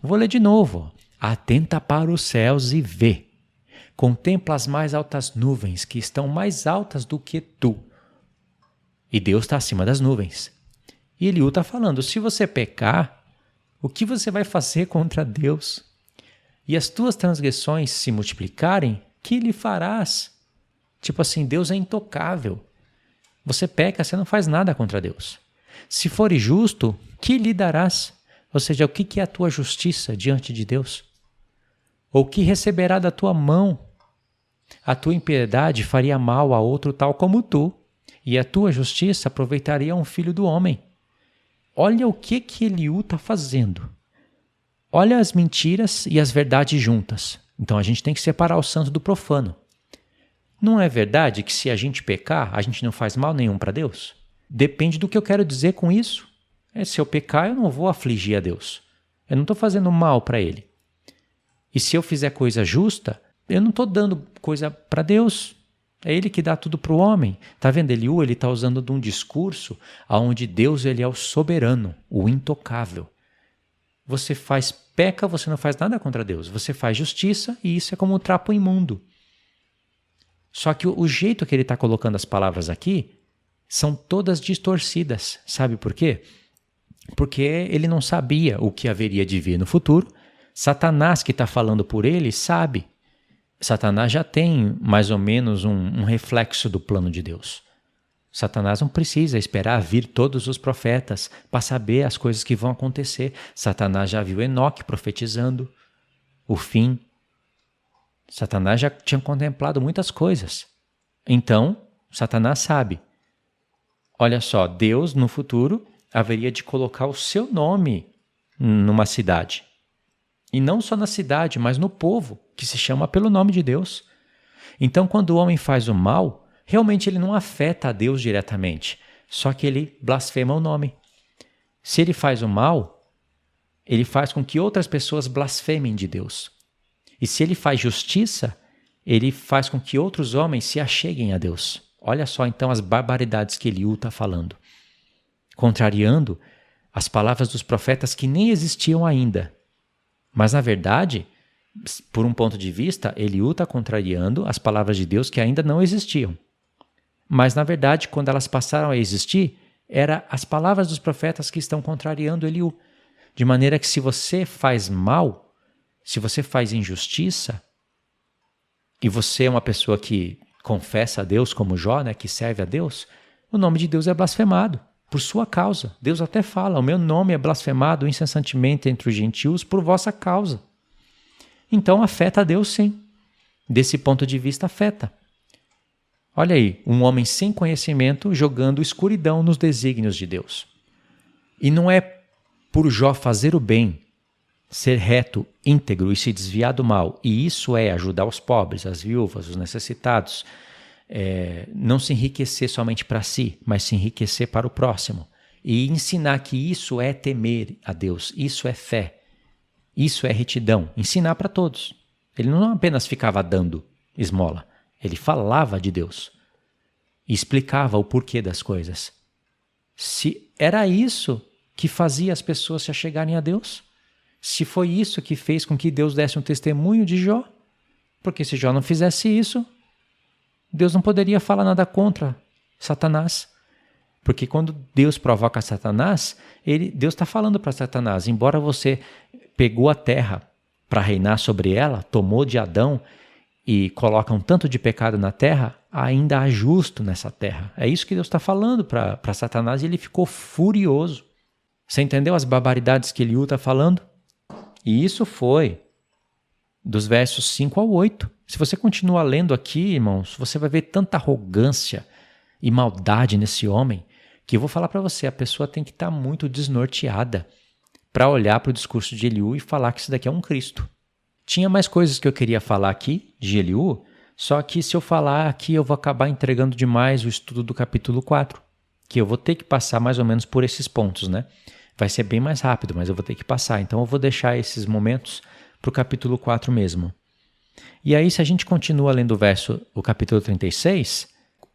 Vou ler de novo. Atenta para os céus e vê. Contempla as mais altas nuvens, que estão mais altas do que tu. E Deus está acima das nuvens. E Eliú está falando, se você pecar, o que você vai fazer contra Deus? E as tuas transgressões se multiplicarem, que lhe farás? Tipo assim, Deus é intocável. Você peca, você não faz nada contra Deus. Se fores justo, que lhe darás? Ou seja, o que é a tua justiça diante de Deus? Ou que receberá da tua mão? A tua impiedade faria mal a outro tal como tu, e a tua justiça aproveitaria um filho do homem. Olha o que Eliú está fazendo. Olha as mentiras e as verdades juntas. Então a gente tem que separar o santo do profano. Não é verdade que se a gente pecar, a gente não faz mal nenhum para Deus? Depende do que eu quero dizer com isso. Se eu pecar, eu não vou afligir a Deus. Eu não estou fazendo mal para Ele. E se eu fizer coisa justa, eu não estou dando coisa para Deus. É Ele que dá tudo para o homem. Está vendo? Eliú, ele está usando de um discurso onde Deus ele é o soberano, o intocável. Você peca, você não faz nada contra Deus. Você faz justiça e isso é como um trapo imundo. Só que o jeito que ele está colocando as palavras aqui são todas distorcidas. Sabe por quê? Porque ele não sabia o que haveria de vir no futuro. Satanás, que está falando por ele, sabe. Satanás já tem mais ou menos um reflexo do plano de Deus. Satanás não precisa esperar vir todos os profetas para saber as coisas que vão acontecer. Satanás já viu Enoque profetizando o fim. Satanás já tinha contemplado muitas coisas. Então, Satanás sabe. Olha só, Deus no futuro haveria de colocar o seu nome numa cidade. E não só na cidade, mas no povo, que se chama pelo nome de Deus. Então, quando o homem faz o mal, realmente ele não afeta a Deus diretamente, só que ele blasfema o nome. Se ele faz o mal, ele faz com que outras pessoas blasfemem de Deus. E se ele faz justiça, ele faz com que outros homens se acheguem a Deus. Olha só então as barbaridades que Eliú está falando. Contrariando as palavras dos profetas que nem existiam ainda. Mas na verdade, por um ponto de vista, Eliú está contrariando as palavras de Deus que ainda não existiam. Mas na verdade, quando elas passaram a existir, eram as palavras dos profetas que estão contrariando Eliú. De maneira que se você faz mal, se você faz injustiça, e você é uma pessoa que confessa a Deus como Jó, né, que serve a Deus, o nome de Deus é blasfemado por sua causa. Deus até fala, o meu nome é blasfemado incessantemente entre os gentios por vossa causa. Então afeta a Deus sim. Desse ponto de vista afeta. Olha aí, um homem sem conhecimento jogando escuridão nos desígnios de Deus. E não é por Jó fazer o bem, ser reto, íntegro e se desviar do mal, e isso é ajudar os pobres, as viúvas, os necessitados, não se enriquecer somente para si, mas se enriquecer para o próximo. E ensinar que isso é temer a Deus, isso é fé, isso é retidão. Ensinar para todos. Ele não apenas ficava dando esmola, ele falava de Deus e explicava o porquê das coisas. Se era isso que fazia as pessoas se achegarem a Deus, se foi isso que fez com que Deus desse um testemunho de Jó, porque se Jó não fizesse isso, Deus não poderia falar nada contra Satanás. Porque quando Deus provoca Satanás, Deus está falando para Satanás, embora você pegou a terra para reinar sobre ela, tomou de Adão e coloca um tanto de pecado na terra, ainda há justo nessa terra. É isso que Deus está falando para Satanás e ele ficou furioso. Você entendeu as barbaridades que Eliú está falando? E isso foi dos versos 5 ao 8. Se você continuar lendo aqui, irmãos, você vai ver tanta arrogância e maldade nesse homem, que eu vou falar para você, a pessoa tem que estar muito desnorteada para olhar para o discurso de Eliú e falar que isso daqui é um Cristo. Tinha mais coisas que eu queria falar aqui de Eliú, só que se eu falar aqui eu vou acabar entregando demais o estudo do capítulo 4, que eu vou ter que passar mais ou menos por esses pontos, né? Vai ser bem mais rápido, mas eu vou ter que passar. Então eu vou deixar esses momentos para o capítulo 4 mesmo. E aí, se a gente continua lendo o capítulo 36,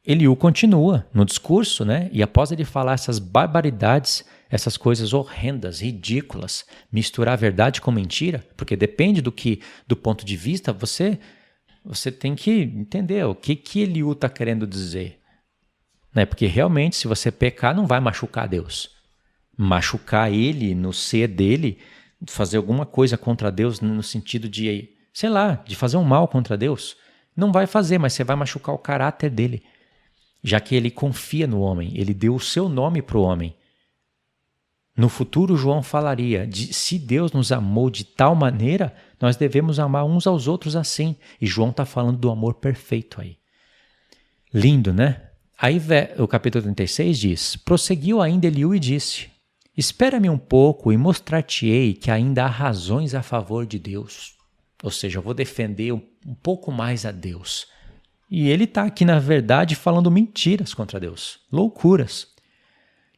Eliú continua no discurso, né? E após ele falar essas barbaridades, essas coisas horrendas, ridículas, misturar verdade com mentira, porque depende do ponto de vista, você tem que entender o que Eliú está querendo dizer. Né? Porque realmente, se você pecar, não vai machucar Deus. Machucar ele no ser dele, fazer alguma coisa contra Deus no sentido de, sei lá, de fazer um mal contra Deus, não vai fazer, mas você vai machucar o caráter dele, já que ele confia no homem, ele deu o seu nome para o homem. No futuro, João falaria se Deus nos amou de tal maneira, nós devemos amar uns aos outros assim. E João está falando do amor perfeito aí. Lindo, né? Aí o capítulo 36 diz, prosseguiu ainda Eliú e disse, espera-me um pouco e mostrar-te-ei que ainda há razões a favor de Deus. Ou seja, eu vou defender um pouco mais a Deus. E ele está aqui, na verdade, falando mentiras contra Deus, loucuras.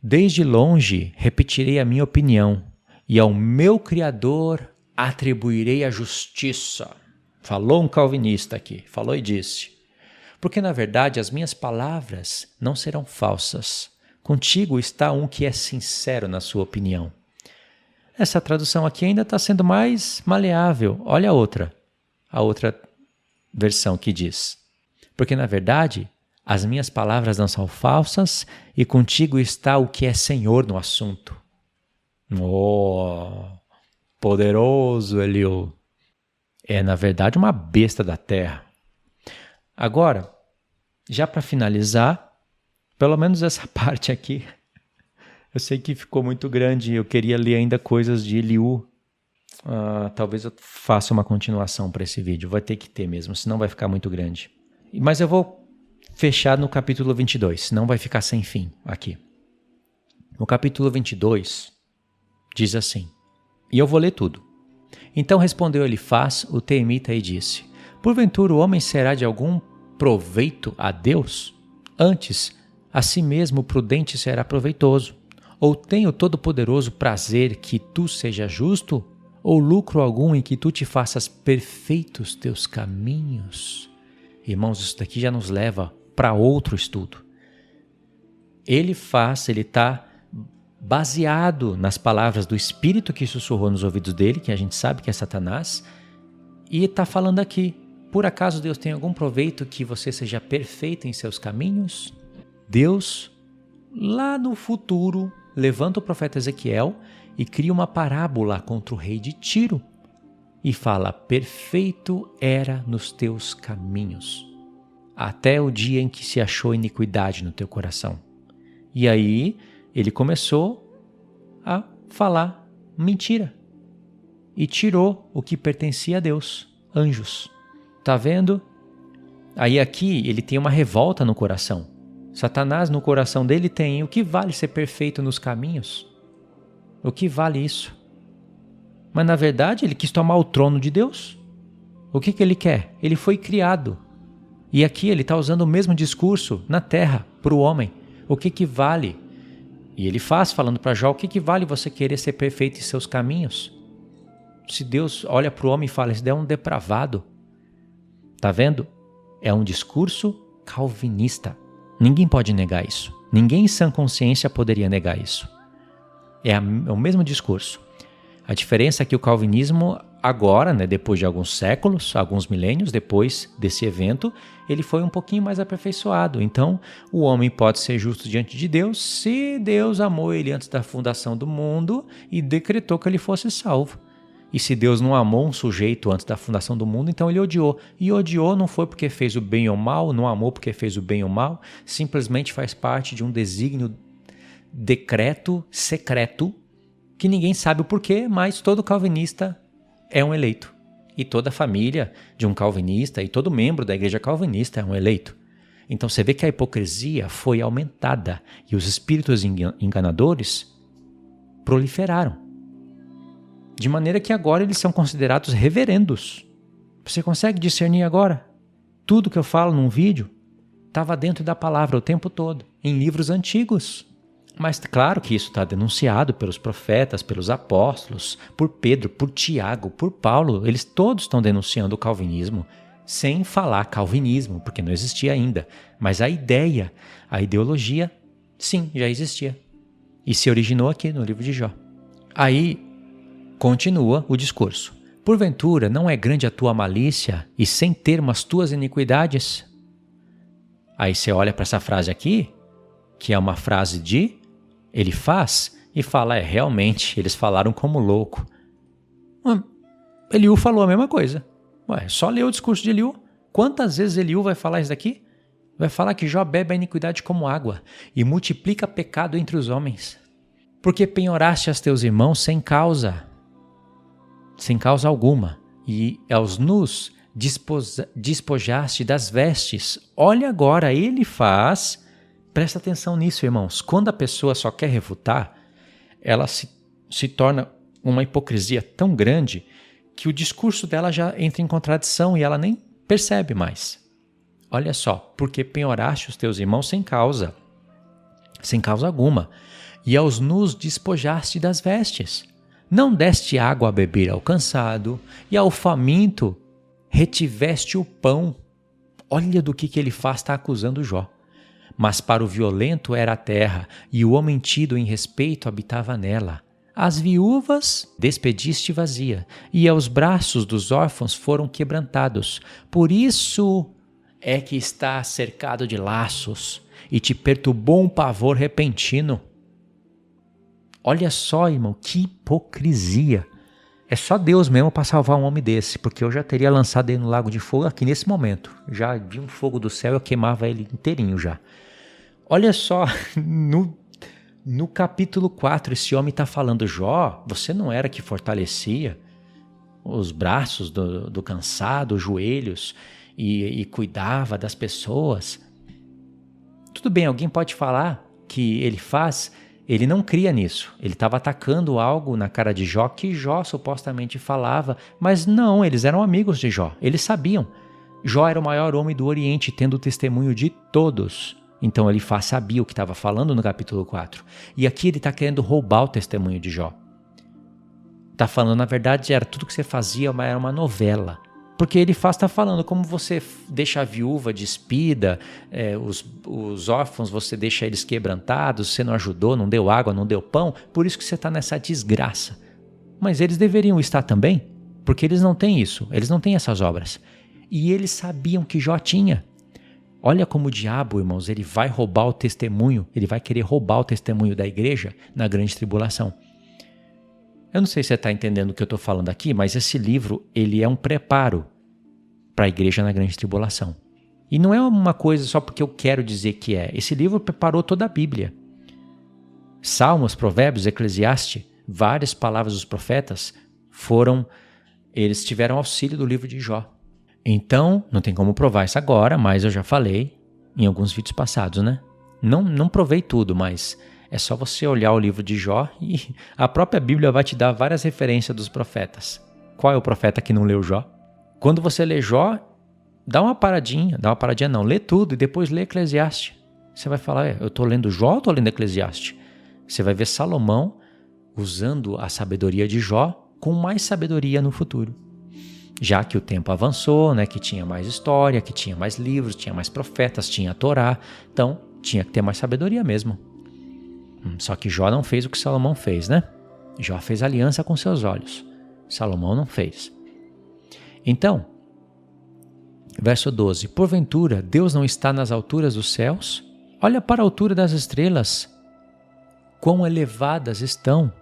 Desde longe repetirei a minha opinião, e ao meu Criador atribuirei a justiça. Falou um calvinista aqui, falou e disse. Porque, na verdade, as minhas palavras não serão falsas. Contigo está um que é sincero na sua opinião. Essa tradução aqui ainda está sendo mais maleável. Olha a outra versão que diz. Porque, na verdade, as minhas palavras não são falsas e contigo está o que é senhor no assunto. Oh, poderoso Eliú. É, na verdade, uma besta da terra. Agora, já para finalizar, pelo menos essa parte aqui, eu sei que ficou muito grande, eu queria ler ainda coisas de Eliú. Talvez eu faça uma continuação para esse vídeo, vai ter que ter mesmo, senão vai ficar muito grande. Mas eu vou fechar no capítulo 22, senão vai ficar sem fim aqui. No capítulo 22, diz assim, e eu vou ler tudo. Então respondeu Elifaz, o teemita, e disse, porventura o homem será de algum proveito a Deus? Antes, a si mesmo o prudente será proveitoso. Ou tem o Todo-Poderoso prazer que tu seja justo? Ou lucro algum em que tu te faças perfeitos teus caminhos? Irmãos, isso daqui já nos leva para outro estudo. Ele está baseado nas palavras do Espírito que sussurrou nos ouvidos dele, que a gente sabe que é Satanás, e está falando aqui, por acaso Deus tem algum proveito que você seja perfeito em seus caminhos? Deus, lá no futuro, levanta o profeta Ezequiel e cria uma parábola contra o rei de Tiro e fala, perfeito era nos teus caminhos, até o dia em que se achou iniquidade no teu coração. E aí ele começou a falar mentira e tirou o que pertencia a Deus, anjos. Tá vendo? Aí aqui ele tem uma revolta no coração. Satanás no coração dele tem o que vale ser perfeito nos caminhos? O que vale isso? Mas na verdade ele quis tomar o trono de Deus. O que ele quer? Ele foi criado. E aqui ele está usando o mesmo discurso na terra para o homem. O que vale? E ele faz falando para Jó, o que vale você querer ser perfeito em seus caminhos? Se Deus olha para o homem e fala, esse é um depravado. Tá vendo? É um discurso calvinista. Ninguém pode negar isso. Ninguém em sã consciência poderia negar isso. É o mesmo discurso. A diferença é que o calvinismo agora, depois de alguns séculos, alguns milênios depois desse evento, ele foi um pouquinho mais aperfeiçoado. Então, o homem pode ser justo diante de Deus se Deus amou ele antes da fundação do mundo e decretou que ele fosse salvo. E se Deus não amou um sujeito antes da fundação do mundo, então ele odiou. E odiou não foi porque fez o bem ou mal, não amou porque fez o bem ou mal, simplesmente faz parte de um desígnio, decreto secreto, que ninguém sabe o porquê, mas todo calvinista é um eleito. E toda família de um calvinista e todo membro da igreja calvinista é um eleito. Então você vê que a hipocrisia foi aumentada e os espíritos enganadores proliferaram. De maneira que agora eles são considerados reverendos. Você consegue discernir agora? Tudo que eu falo num vídeo estava dentro da palavra o tempo todo, em livros antigos. Mas claro que isso está denunciado pelos profetas, pelos apóstolos, por Pedro, por Tiago, por Paulo. Eles todos estão denunciando o calvinismo, sem falar calvinismo, porque não existia ainda. Mas a ideia, a ideologia, sim, já existia. E se originou aqui no livro de Jó. Aí continua o discurso. Porventura não é grande a tua malícia e sem termo as tuas iniquidades? Aí você olha para essa frase aqui, que é uma frase de Elifaz, e fala, realmente, eles falaram como louco. Eliú falou a mesma coisa. Só lê o discurso de Eliú. Quantas vezes Eliú vai falar isso daqui? Vai falar que Jó bebe a iniquidade como água e multiplica pecado entre os homens. Porque penhoraste a teus irmãos sem causa alguma, e aos nus despojaste das vestes. Olha agora, ele faz, presta atenção nisso, irmãos, quando a pessoa só quer refutar, ela se torna uma hipocrisia tão grande que o discurso dela já entra em contradição e ela nem percebe mais. Olha só, porque penhoraste os teus irmãos sem causa alguma, e aos nus despojaste das vestes. Não deste água a beber ao cansado, e ao faminto retiveste o pão. Olha do que ele faz, está acusando Jó. Mas para o violento era a terra, e o homem tido em respeito habitava nela. As viúvas despediste vazia, e aos braços dos órfãos foram quebrantados. Por isso é que está cercado de laços, e te perturbou um pavor repentino. Olha só, irmão, que hipocrisia. É só Deus mesmo para salvar um homem desse, porque eu já teria lançado ele no lago de fogo aqui nesse momento. Já vi um fogo do céu, eu queimava ele inteirinho já. Olha só, no capítulo 4, esse homem está falando: Jó, você não era que fortalecia os braços do cansado, os joelhos, e cuidava das pessoas? Tudo bem, alguém pode falar que ele não cria nisso. Ele estava atacando algo na cara de Jó que Jó supostamente falava, mas não, eles eram amigos de Jó, eles sabiam. Jó era o maior homem do Oriente, tendo o testemunho de todos. Então ele sabia o que estava falando no capítulo 4. E aqui ele está querendo roubar o testemunho de Jó. Está falando, na verdade, era tudo que você fazia, era uma novela. Porque ele está falando como você deixa a viúva despida, os órfãos você deixa eles quebrantados, você não ajudou, não deu água, não deu pão, por isso que você está nessa desgraça. Mas eles deveriam estar também, porque eles não têm isso, eles não têm essas obras. E eles sabiam que Jó tinha. Olha como o diabo, irmãos, ele vai roubar o testemunho, ele vai querer roubar o testemunho da igreja na grande tribulação. Eu não sei se você está entendendo o que eu estou falando aqui, mas esse livro ele é um preparo para a igreja na grande tribulação. E não é uma coisa só porque eu quero dizer que é. Esse livro preparou toda a Bíblia. Salmos, Provérbios, Eclesiastes, várias palavras dos profetas eles tiveram auxílio do livro de Jó. Então, não tem como provar isso agora, mas eu já falei em alguns vídeos passados, né? Não provei tudo, mas é só você olhar o livro de Jó e a própria Bíblia vai te dar várias referências dos profetas. Qual é o profeta que não leu Jó? Quando você lê Jó, dá uma paradinha não, lê tudo e depois lê Eclesiastes. Você vai falar, eu estou lendo Jó ou estou lendo Eclesiastes? Você vai ver Salomão usando a sabedoria de Jó com mais sabedoria no futuro. Já que o tempo avançou, né, que tinha mais história, que tinha mais livros, tinha mais profetas, tinha a Torá, então tinha que ter mais sabedoria mesmo. Só que Jó não fez o que Salomão fez, né? Jó fez aliança com seus olhos. Salomão não fez. Então, verso 12. Porventura, Deus não está nas alturas dos céus? Olha para a altura das estrelas, quão elevadas estão.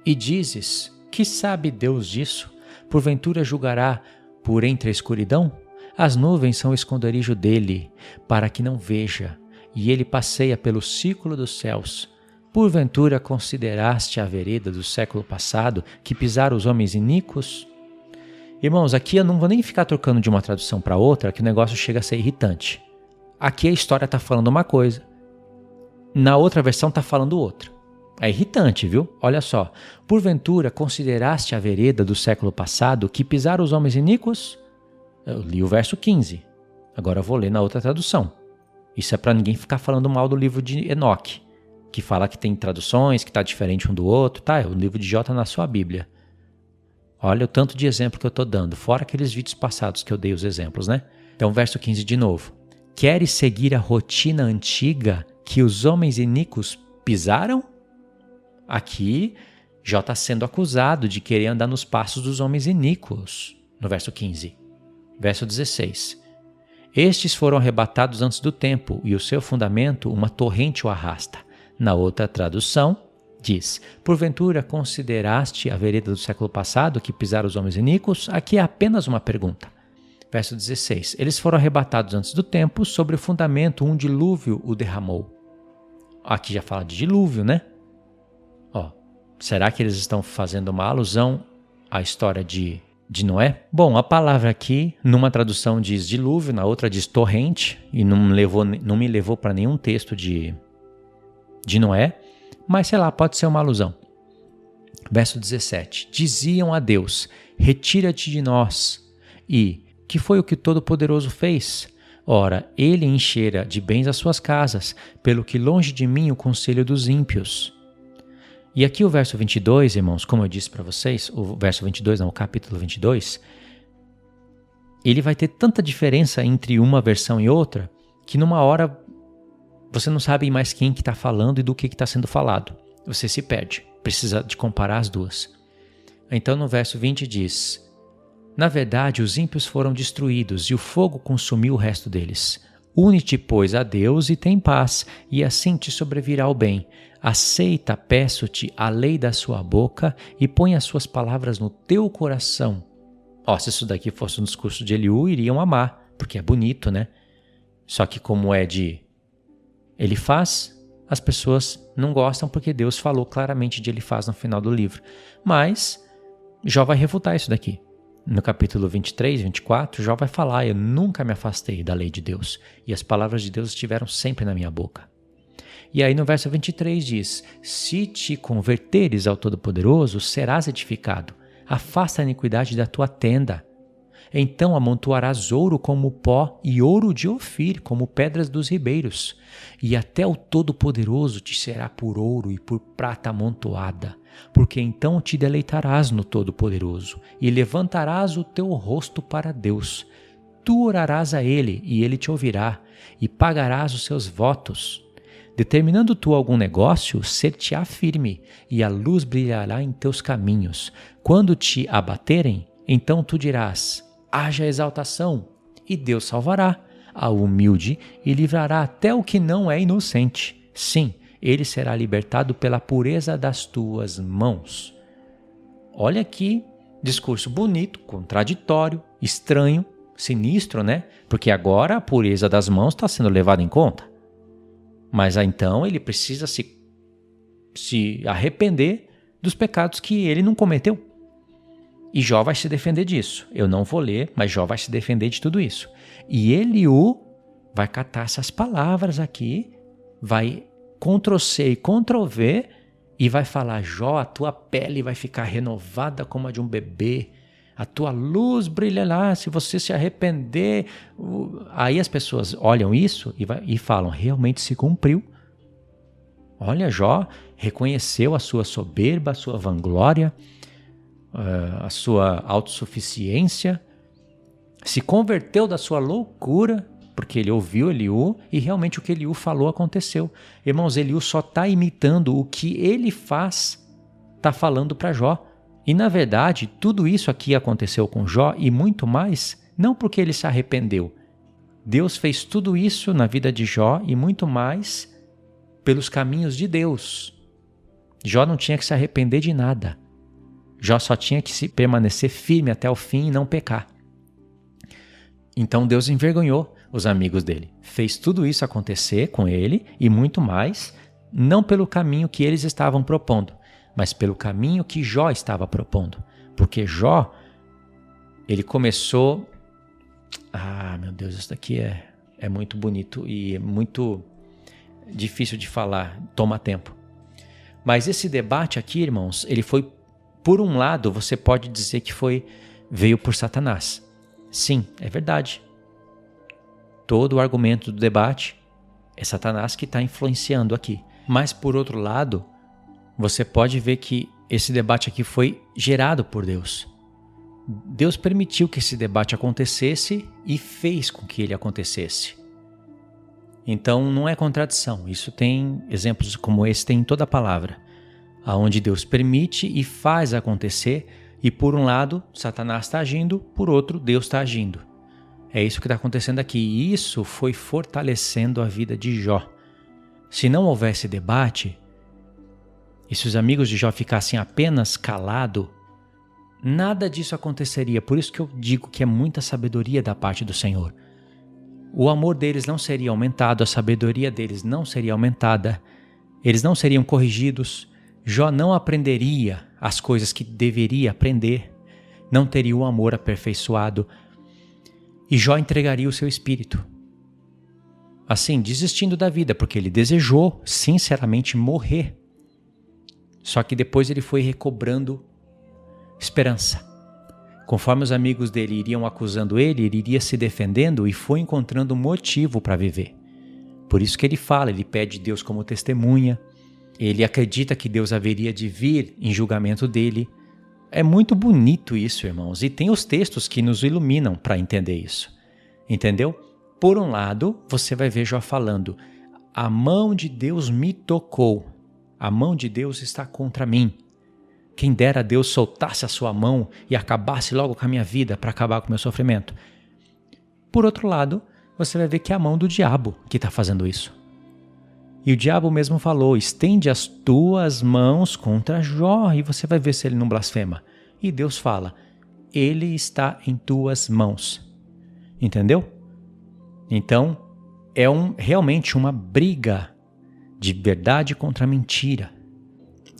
E dizes, que sabe Deus disso? Porventura julgará por entre a escuridão? As nuvens são o esconderijo dele, para que não veja, e ele passeia pelo círculo dos céus. Porventura consideraste a vereda do século passado, que pisaram os homens iníquos? Irmãos, aqui eu não vou nem ficar trocando de uma tradução para outra, que o negócio chega a ser irritante. Aqui a história está falando uma coisa, na outra versão está falando outra. É irritante, viu? Olha só. Porventura consideraste a vereda do século passado, que pisaram os homens iníquos? Eu li o verso 15. Agora eu vou ler na outra tradução. Isso é para ninguém ficar falando mal do livro de Enoque, que fala que tem traduções, que está diferente um do outro. Tá, o livro de Jó está na sua Bíblia. Olha o tanto de exemplo que eu estou dando, fora aqueles vídeos passados que eu dei os exemplos, né? Então, verso 15 de novo. Queres seguir a rotina antiga que os homens iníquos pisaram? Aqui, Jó está sendo acusado de querer andar nos passos dos homens iníquos, no verso 15. Verso 16. Estes foram arrebatados antes do tempo, e o seu fundamento uma torrente o arrasta. Na outra tradução, diz, porventura consideraste a vereda do século passado, que pisaram os homens iníquos? Aqui é apenas uma pergunta. Verso 16. Eles foram arrebatados antes do tempo, sobre o fundamento um dilúvio o derramou. Aqui já fala de dilúvio, né? Será que eles estão fazendo uma alusão à história de Noé? Bom, a palavra aqui, numa tradução diz dilúvio, na outra diz torrente, e não me levou para nenhum texto de Noé, mas sei lá, pode ser uma alusão. Verso 17. Diziam a Deus, retira-te de nós. E, que foi o que o Todo-Poderoso fez? Ora, ele enchera de bens as suas casas, pelo que longe de mim o conselho dos ímpios. E aqui o verso 22, irmãos, como eu disse para vocês, o capítulo 22, ele vai ter tanta diferença entre uma versão e outra, que numa hora você não sabe mais quem que está falando e do que está sendo falado. Você se perde, precisa de comparar as duas. Então no verso 20 diz: na verdade os ímpios foram destruídos e o fogo consumiu o resto deles. Une-te, pois, a Deus e tem paz, e assim te sobrevirá o bem. Aceita, peço-te, a lei da sua boca e põe as suas palavras no teu coração. Se isso daqui fosse um discurso de Eliú, iriam amar, porque é bonito, né? Só que como é de Elifaz, as pessoas não gostam porque Deus falou claramente de Elifaz no final do livro. Mas Jó vai refutar isso daqui. No capítulo 23, 24, Jó vai falar: eu nunca me afastei da lei de Deus, e as palavras de Deus estiveram sempre na minha boca. E aí no verso 23 diz: se te converteres ao Todo-Poderoso, serás edificado. Afasta a iniquidade da tua tenda. Então amontoarás ouro como pó e ouro de Ofir como pedras dos ribeiros. E até o Todo-Poderoso te será por ouro e por prata amontoada. Porque então te deleitarás no Todo-Poderoso e levantarás o teu rosto para Deus. Tu orarás a Ele e Ele te ouvirá e pagarás os seus votos. Determinando tu algum negócio, ser-te-á firme e a luz brilhará em teus caminhos. Quando te abaterem, então tu dirás: haja exaltação, e Deus salvará ao humilde e livrará até o que não é inocente. Sim, ele será libertado pela pureza das tuas mãos. Olha aqui, discurso bonito, contraditório, estranho, sinistro, né? Porque agora a pureza das mãos está sendo levada em conta. Mas então ele precisa se arrepender dos pecados que ele não cometeu. E Jó vai se defender disso. Eu não vou ler, mas Jó vai se defender de tudo isso. E Eliú vai catar essas palavras aqui, vai Ctrl+C e Ctrl+V e vai falar: Jó, a tua pele vai ficar renovada como a de um bebê, a tua luz brilhará se você se arrepender. Aí as pessoas olham isso e falam: realmente se cumpriu. Olha, Jó reconheceu a sua soberba, a sua vanglória, a sua autossuficiência, se converteu da sua loucura, porque ele ouviu Eliú e realmente o que Eliú falou aconteceu. Irmãos, Eliú só está imitando o que ele faz, está falando para Jó. E na verdade, tudo isso aqui aconteceu com Jó e muito mais, não porque ele se arrependeu. Deus fez tudo isso na vida de Jó e muito mais pelos caminhos de Deus. Jó não tinha que se arrepender de nada. Jó só tinha que permanecer firme até o fim e não pecar. Então Deus envergonhou os amigos dele. Fez tudo isso acontecer com ele e muito mais, não pelo caminho que eles estavam propondo, mas pelo caminho que Jó estava propondo. Porque Jó, ele começou... meu Deus, isso daqui é muito bonito e é muito difícil de falar, toma tempo. Mas esse debate aqui, irmãos, ele foi, por um lado, você pode dizer que veio por Satanás. Sim, é verdade. Todo o argumento do debate é Satanás que está influenciando aqui. Mas, por outro lado, você pode ver que esse debate aqui foi gerado por Deus. Deus permitiu que esse debate acontecesse e fez com que ele acontecesse. Então não é contradição. Isso tem exemplos como esse, tem em toda a palavra, onde Deus permite e faz acontecer, e por um lado Satanás está agindo, por outro Deus está agindo. É isso que está acontecendo aqui, e isso foi fortalecendo a vida de Jó. Se não houvesse debate, e se os amigos de Jó ficassem apenas calados, nada disso aconteceria. Por isso que eu digo que é muita sabedoria da parte do Senhor. O amor deles não seria aumentado, a sabedoria deles não seria aumentada, eles não seriam corrigidos, Jó não aprenderia as coisas que deveria aprender, não teria o amor aperfeiçoado, e Jó entregaria o seu espírito. Assim, desistindo da vida, porque ele desejou sinceramente morrer. Só que depois ele foi recobrando esperança. Conforme os amigos dele iriam acusando ele iria se defendendo e foi encontrando motivo para viver. Por isso que ele fala, ele pede Deus como testemunha, ele acredita que Deus haveria de vir em julgamento dele. É muito bonito isso, irmãos, e tem os textos que nos iluminam para entender isso. Entendeu? Por um lado, você vai ver Jó falando, a mão de Deus me tocou, a mão de Deus está contra mim. Quem dera Deus soltasse a sua mão e acabasse logo com a minha vida para acabar com o meu sofrimento. Por outro lado, você vai ver que é a mão do diabo que está fazendo isso. E o diabo mesmo falou, estende as tuas mãos contra Jó e você vai ver se ele não blasfema. E Deus fala, ele está em tuas mãos. Entendeu? Então, é realmente uma briga de verdade contra mentira.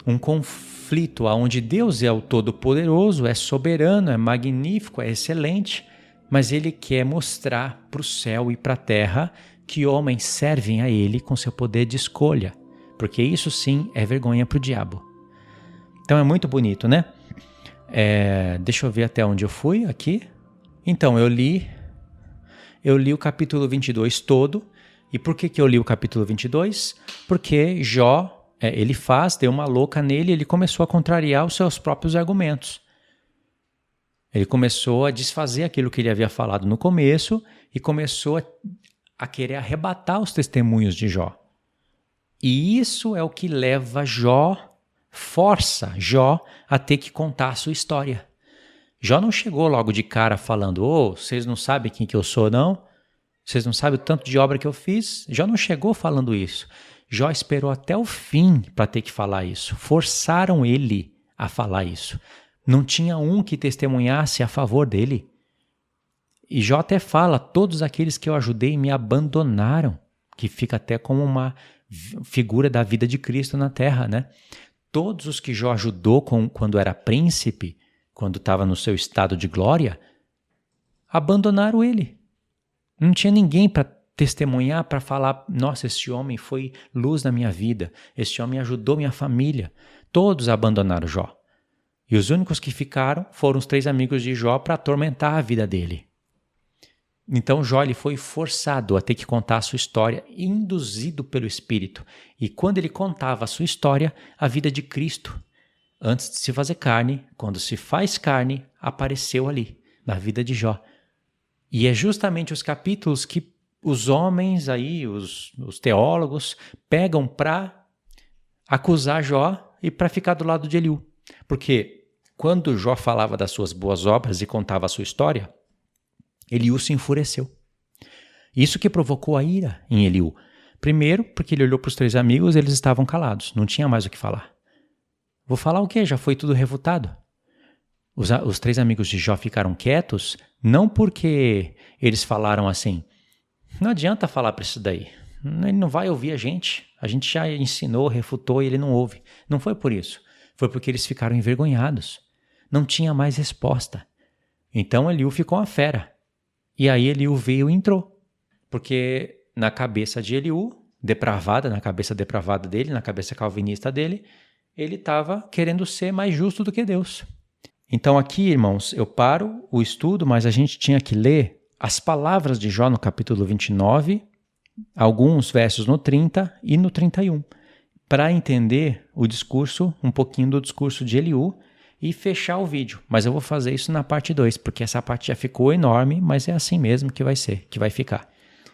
Um conflito onde Deus é o Todo-Poderoso, é soberano, é magnífico, é excelente, mas Ele quer mostrar para o céu e para a terra que homens servem a Ele com seu poder de escolha, porque isso sim é vergonha para o diabo. Então é muito bonito, né? Deixa eu ver até onde eu fui aqui. Então eu li o capítulo 22 todo. E por que eu li o capítulo 22? Porque Jó, deu uma louca nele, ele começou a contrariar os seus próprios argumentos. Ele começou a desfazer aquilo que ele havia falado no começo e começou a querer arrebatar os testemunhos de Jó. E isso é o que força Jó a ter que contar a sua história. Jó não chegou logo de cara falando, vocês não sabem quem que eu sou, não? Vocês não sabem o tanto de obra que eu fiz? Jó não chegou falando isso. Jó esperou até o fim para ter que falar isso. Forçaram ele a falar isso. Não tinha um que testemunhasse a favor dele. E Jó até fala, todos aqueles que eu ajudei me abandonaram, que fica até como uma figura da vida de Cristo na terra, né? Todos os que Jó ajudou quando era príncipe, quando estava no seu estado de glória, abandonaram ele. Não tinha ninguém para testemunhar, para falar, nossa, esse homem foi luz na minha vida, esse homem ajudou minha família. Todos abandonaram Jó. E os únicos que ficaram foram os 3 amigos de Jó para atormentar a vida dele. Então Jó ele foi forçado a ter que contar a sua história, induzido pelo Espírito. E quando ele contava a sua história, a vida de Cristo, antes de se fazer carne, quando se faz carne, apareceu ali, na vida de Jó. E é justamente os capítulos que os homens aí, os teólogos, pegam para acusar Jó e para ficar do lado de Eliú. Porque quando Jó falava das suas boas obras e contava a sua história, Eliú se enfureceu. Isso que provocou a ira em Eliú. Primeiro, porque ele olhou para os 3 amigos e eles estavam calados, não tinha mais o que falar. Vou falar o quê? Já foi tudo refutado. Os 3 amigos de Jó ficaram quietos, não porque eles falaram assim, não adianta falar para isso daí, ele não vai ouvir a gente já ensinou, refutou e ele não ouve. Não foi por isso, foi porque eles ficaram envergonhados, não tinha mais resposta. Então Eliú ficou uma fera, e aí Eliú veio e entrou, porque na cabeça de Eliú, na cabeça depravada dele, na cabeça calvinista dele, ele estava querendo ser mais justo do que Deus. Então aqui, irmãos, eu paro o estudo, mas a gente tinha que ler as palavras de Jó no capítulo 29, alguns versos no 30 e no 31, para entender o discurso, um pouquinho do discurso de Eliú e fechar o vídeo. Mas eu vou fazer isso na parte 2, porque essa parte já ficou enorme, mas é assim mesmo que vai ficar.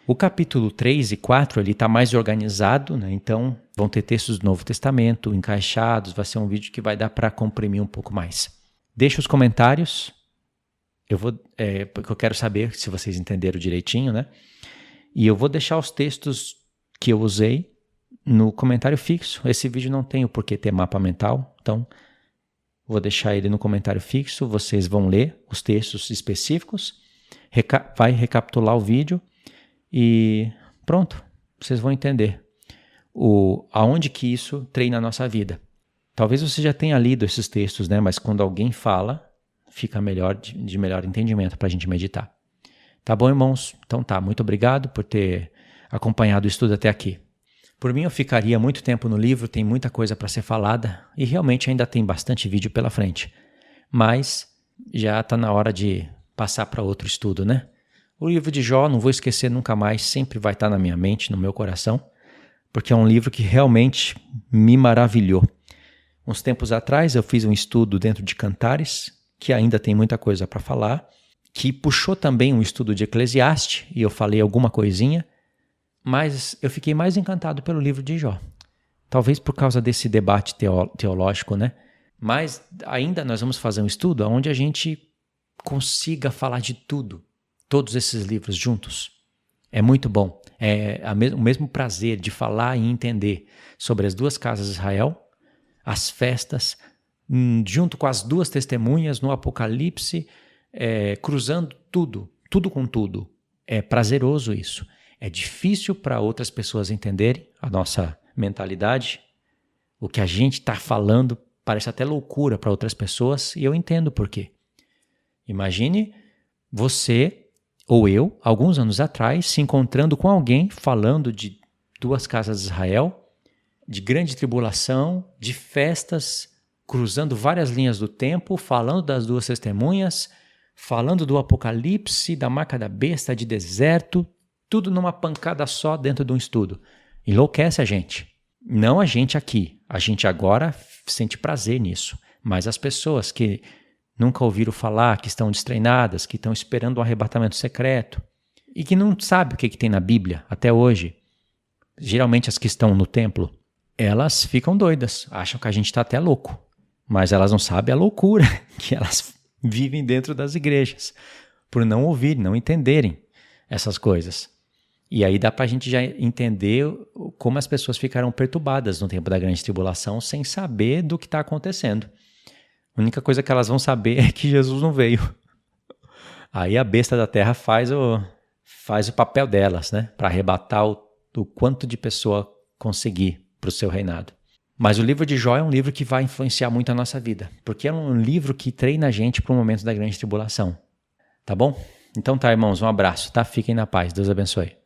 O capítulo 3 e 4 ele está mais organizado, né? Então vão ter textos do Novo Testamento encaixados, vai ser um vídeo que vai dar para comprimir um pouco mais. Deixa os comentários, porque eu quero saber se vocês entenderam direitinho, né? E eu vou deixar os textos que eu usei no comentário fixo. Esse vídeo não tem o porquê ter mapa mental, então vou deixar ele no comentário fixo, vocês vão ler os textos específicos, vai recapitular o vídeo e pronto, vocês vão entender aonde que isso treina a nossa vida. Talvez você já tenha lido esses textos, né? Mas quando alguém fala, fica melhor, de melhor entendimento para a gente meditar. Tá bom, irmãos? Então tá, muito obrigado por ter acompanhado o estudo até aqui. Por mim, eu ficaria muito tempo no livro, tem muita coisa para ser falada e realmente ainda tem bastante vídeo pela frente. Mas já está na hora de passar para outro estudo, né? O livro de Jó, não vou esquecer nunca mais, sempre vai estar na minha mente, no meu coração, porque é um livro que realmente me maravilhou. Uns tempos atrás eu fiz um estudo dentro de Cantares, que ainda tem muita coisa para falar, que puxou também um estudo de Eclesiastes, e eu falei alguma coisinha, mas eu fiquei mais encantado pelo livro de Jó. Talvez por causa desse debate teológico, né? Mas ainda nós vamos fazer um estudo onde a gente consiga falar de tudo, todos esses livros juntos. É muito bom. É o mesmo prazer de falar e entender sobre as duas casas de Israel, as festas, junto com as duas testemunhas no Apocalipse, cruzando tudo com tudo. É prazeroso isso. É difícil para outras pessoas entenderem a nossa mentalidade. O que a gente está falando parece até loucura para outras pessoas, e eu entendo por quê. Imagine você ou eu, alguns anos atrás, se encontrando com alguém falando de duas casas de Israel, de grande tribulação, de festas, cruzando várias linhas do tempo, falando das duas testemunhas, falando do Apocalipse, da marca da besta, de deserto, tudo numa pancada só dentro de um estudo. Enlouquece a gente. Não a gente aqui. A gente agora sente prazer nisso. Mas as pessoas que nunca ouviram falar, que estão destreinadas, que estão esperando um arrebatamento secreto e que não sabem o que tem na Bíblia até hoje, geralmente as que estão no templo, elas ficam doidas, acham que a gente está até louco. Mas elas não sabem a loucura que elas vivem dentro das igrejas, por não ouvirem, não entenderem essas coisas. E aí dá para a gente já entender como as pessoas ficaram perturbadas no tempo da grande tribulação sem saber do que está acontecendo. A única coisa que elas vão saber é que Jesus não veio. Aí a besta da terra faz o papel delas, né? Para arrebatar o quanto de pessoa conseguir para o seu reinado. Mas o livro de Jó é um livro que vai influenciar muito a nossa vida, porque é um livro que treina a gente para o momento da grande tribulação. Tá bom? Então tá, irmãos, um abraço, tá? Fiquem na paz. Deus abençoe.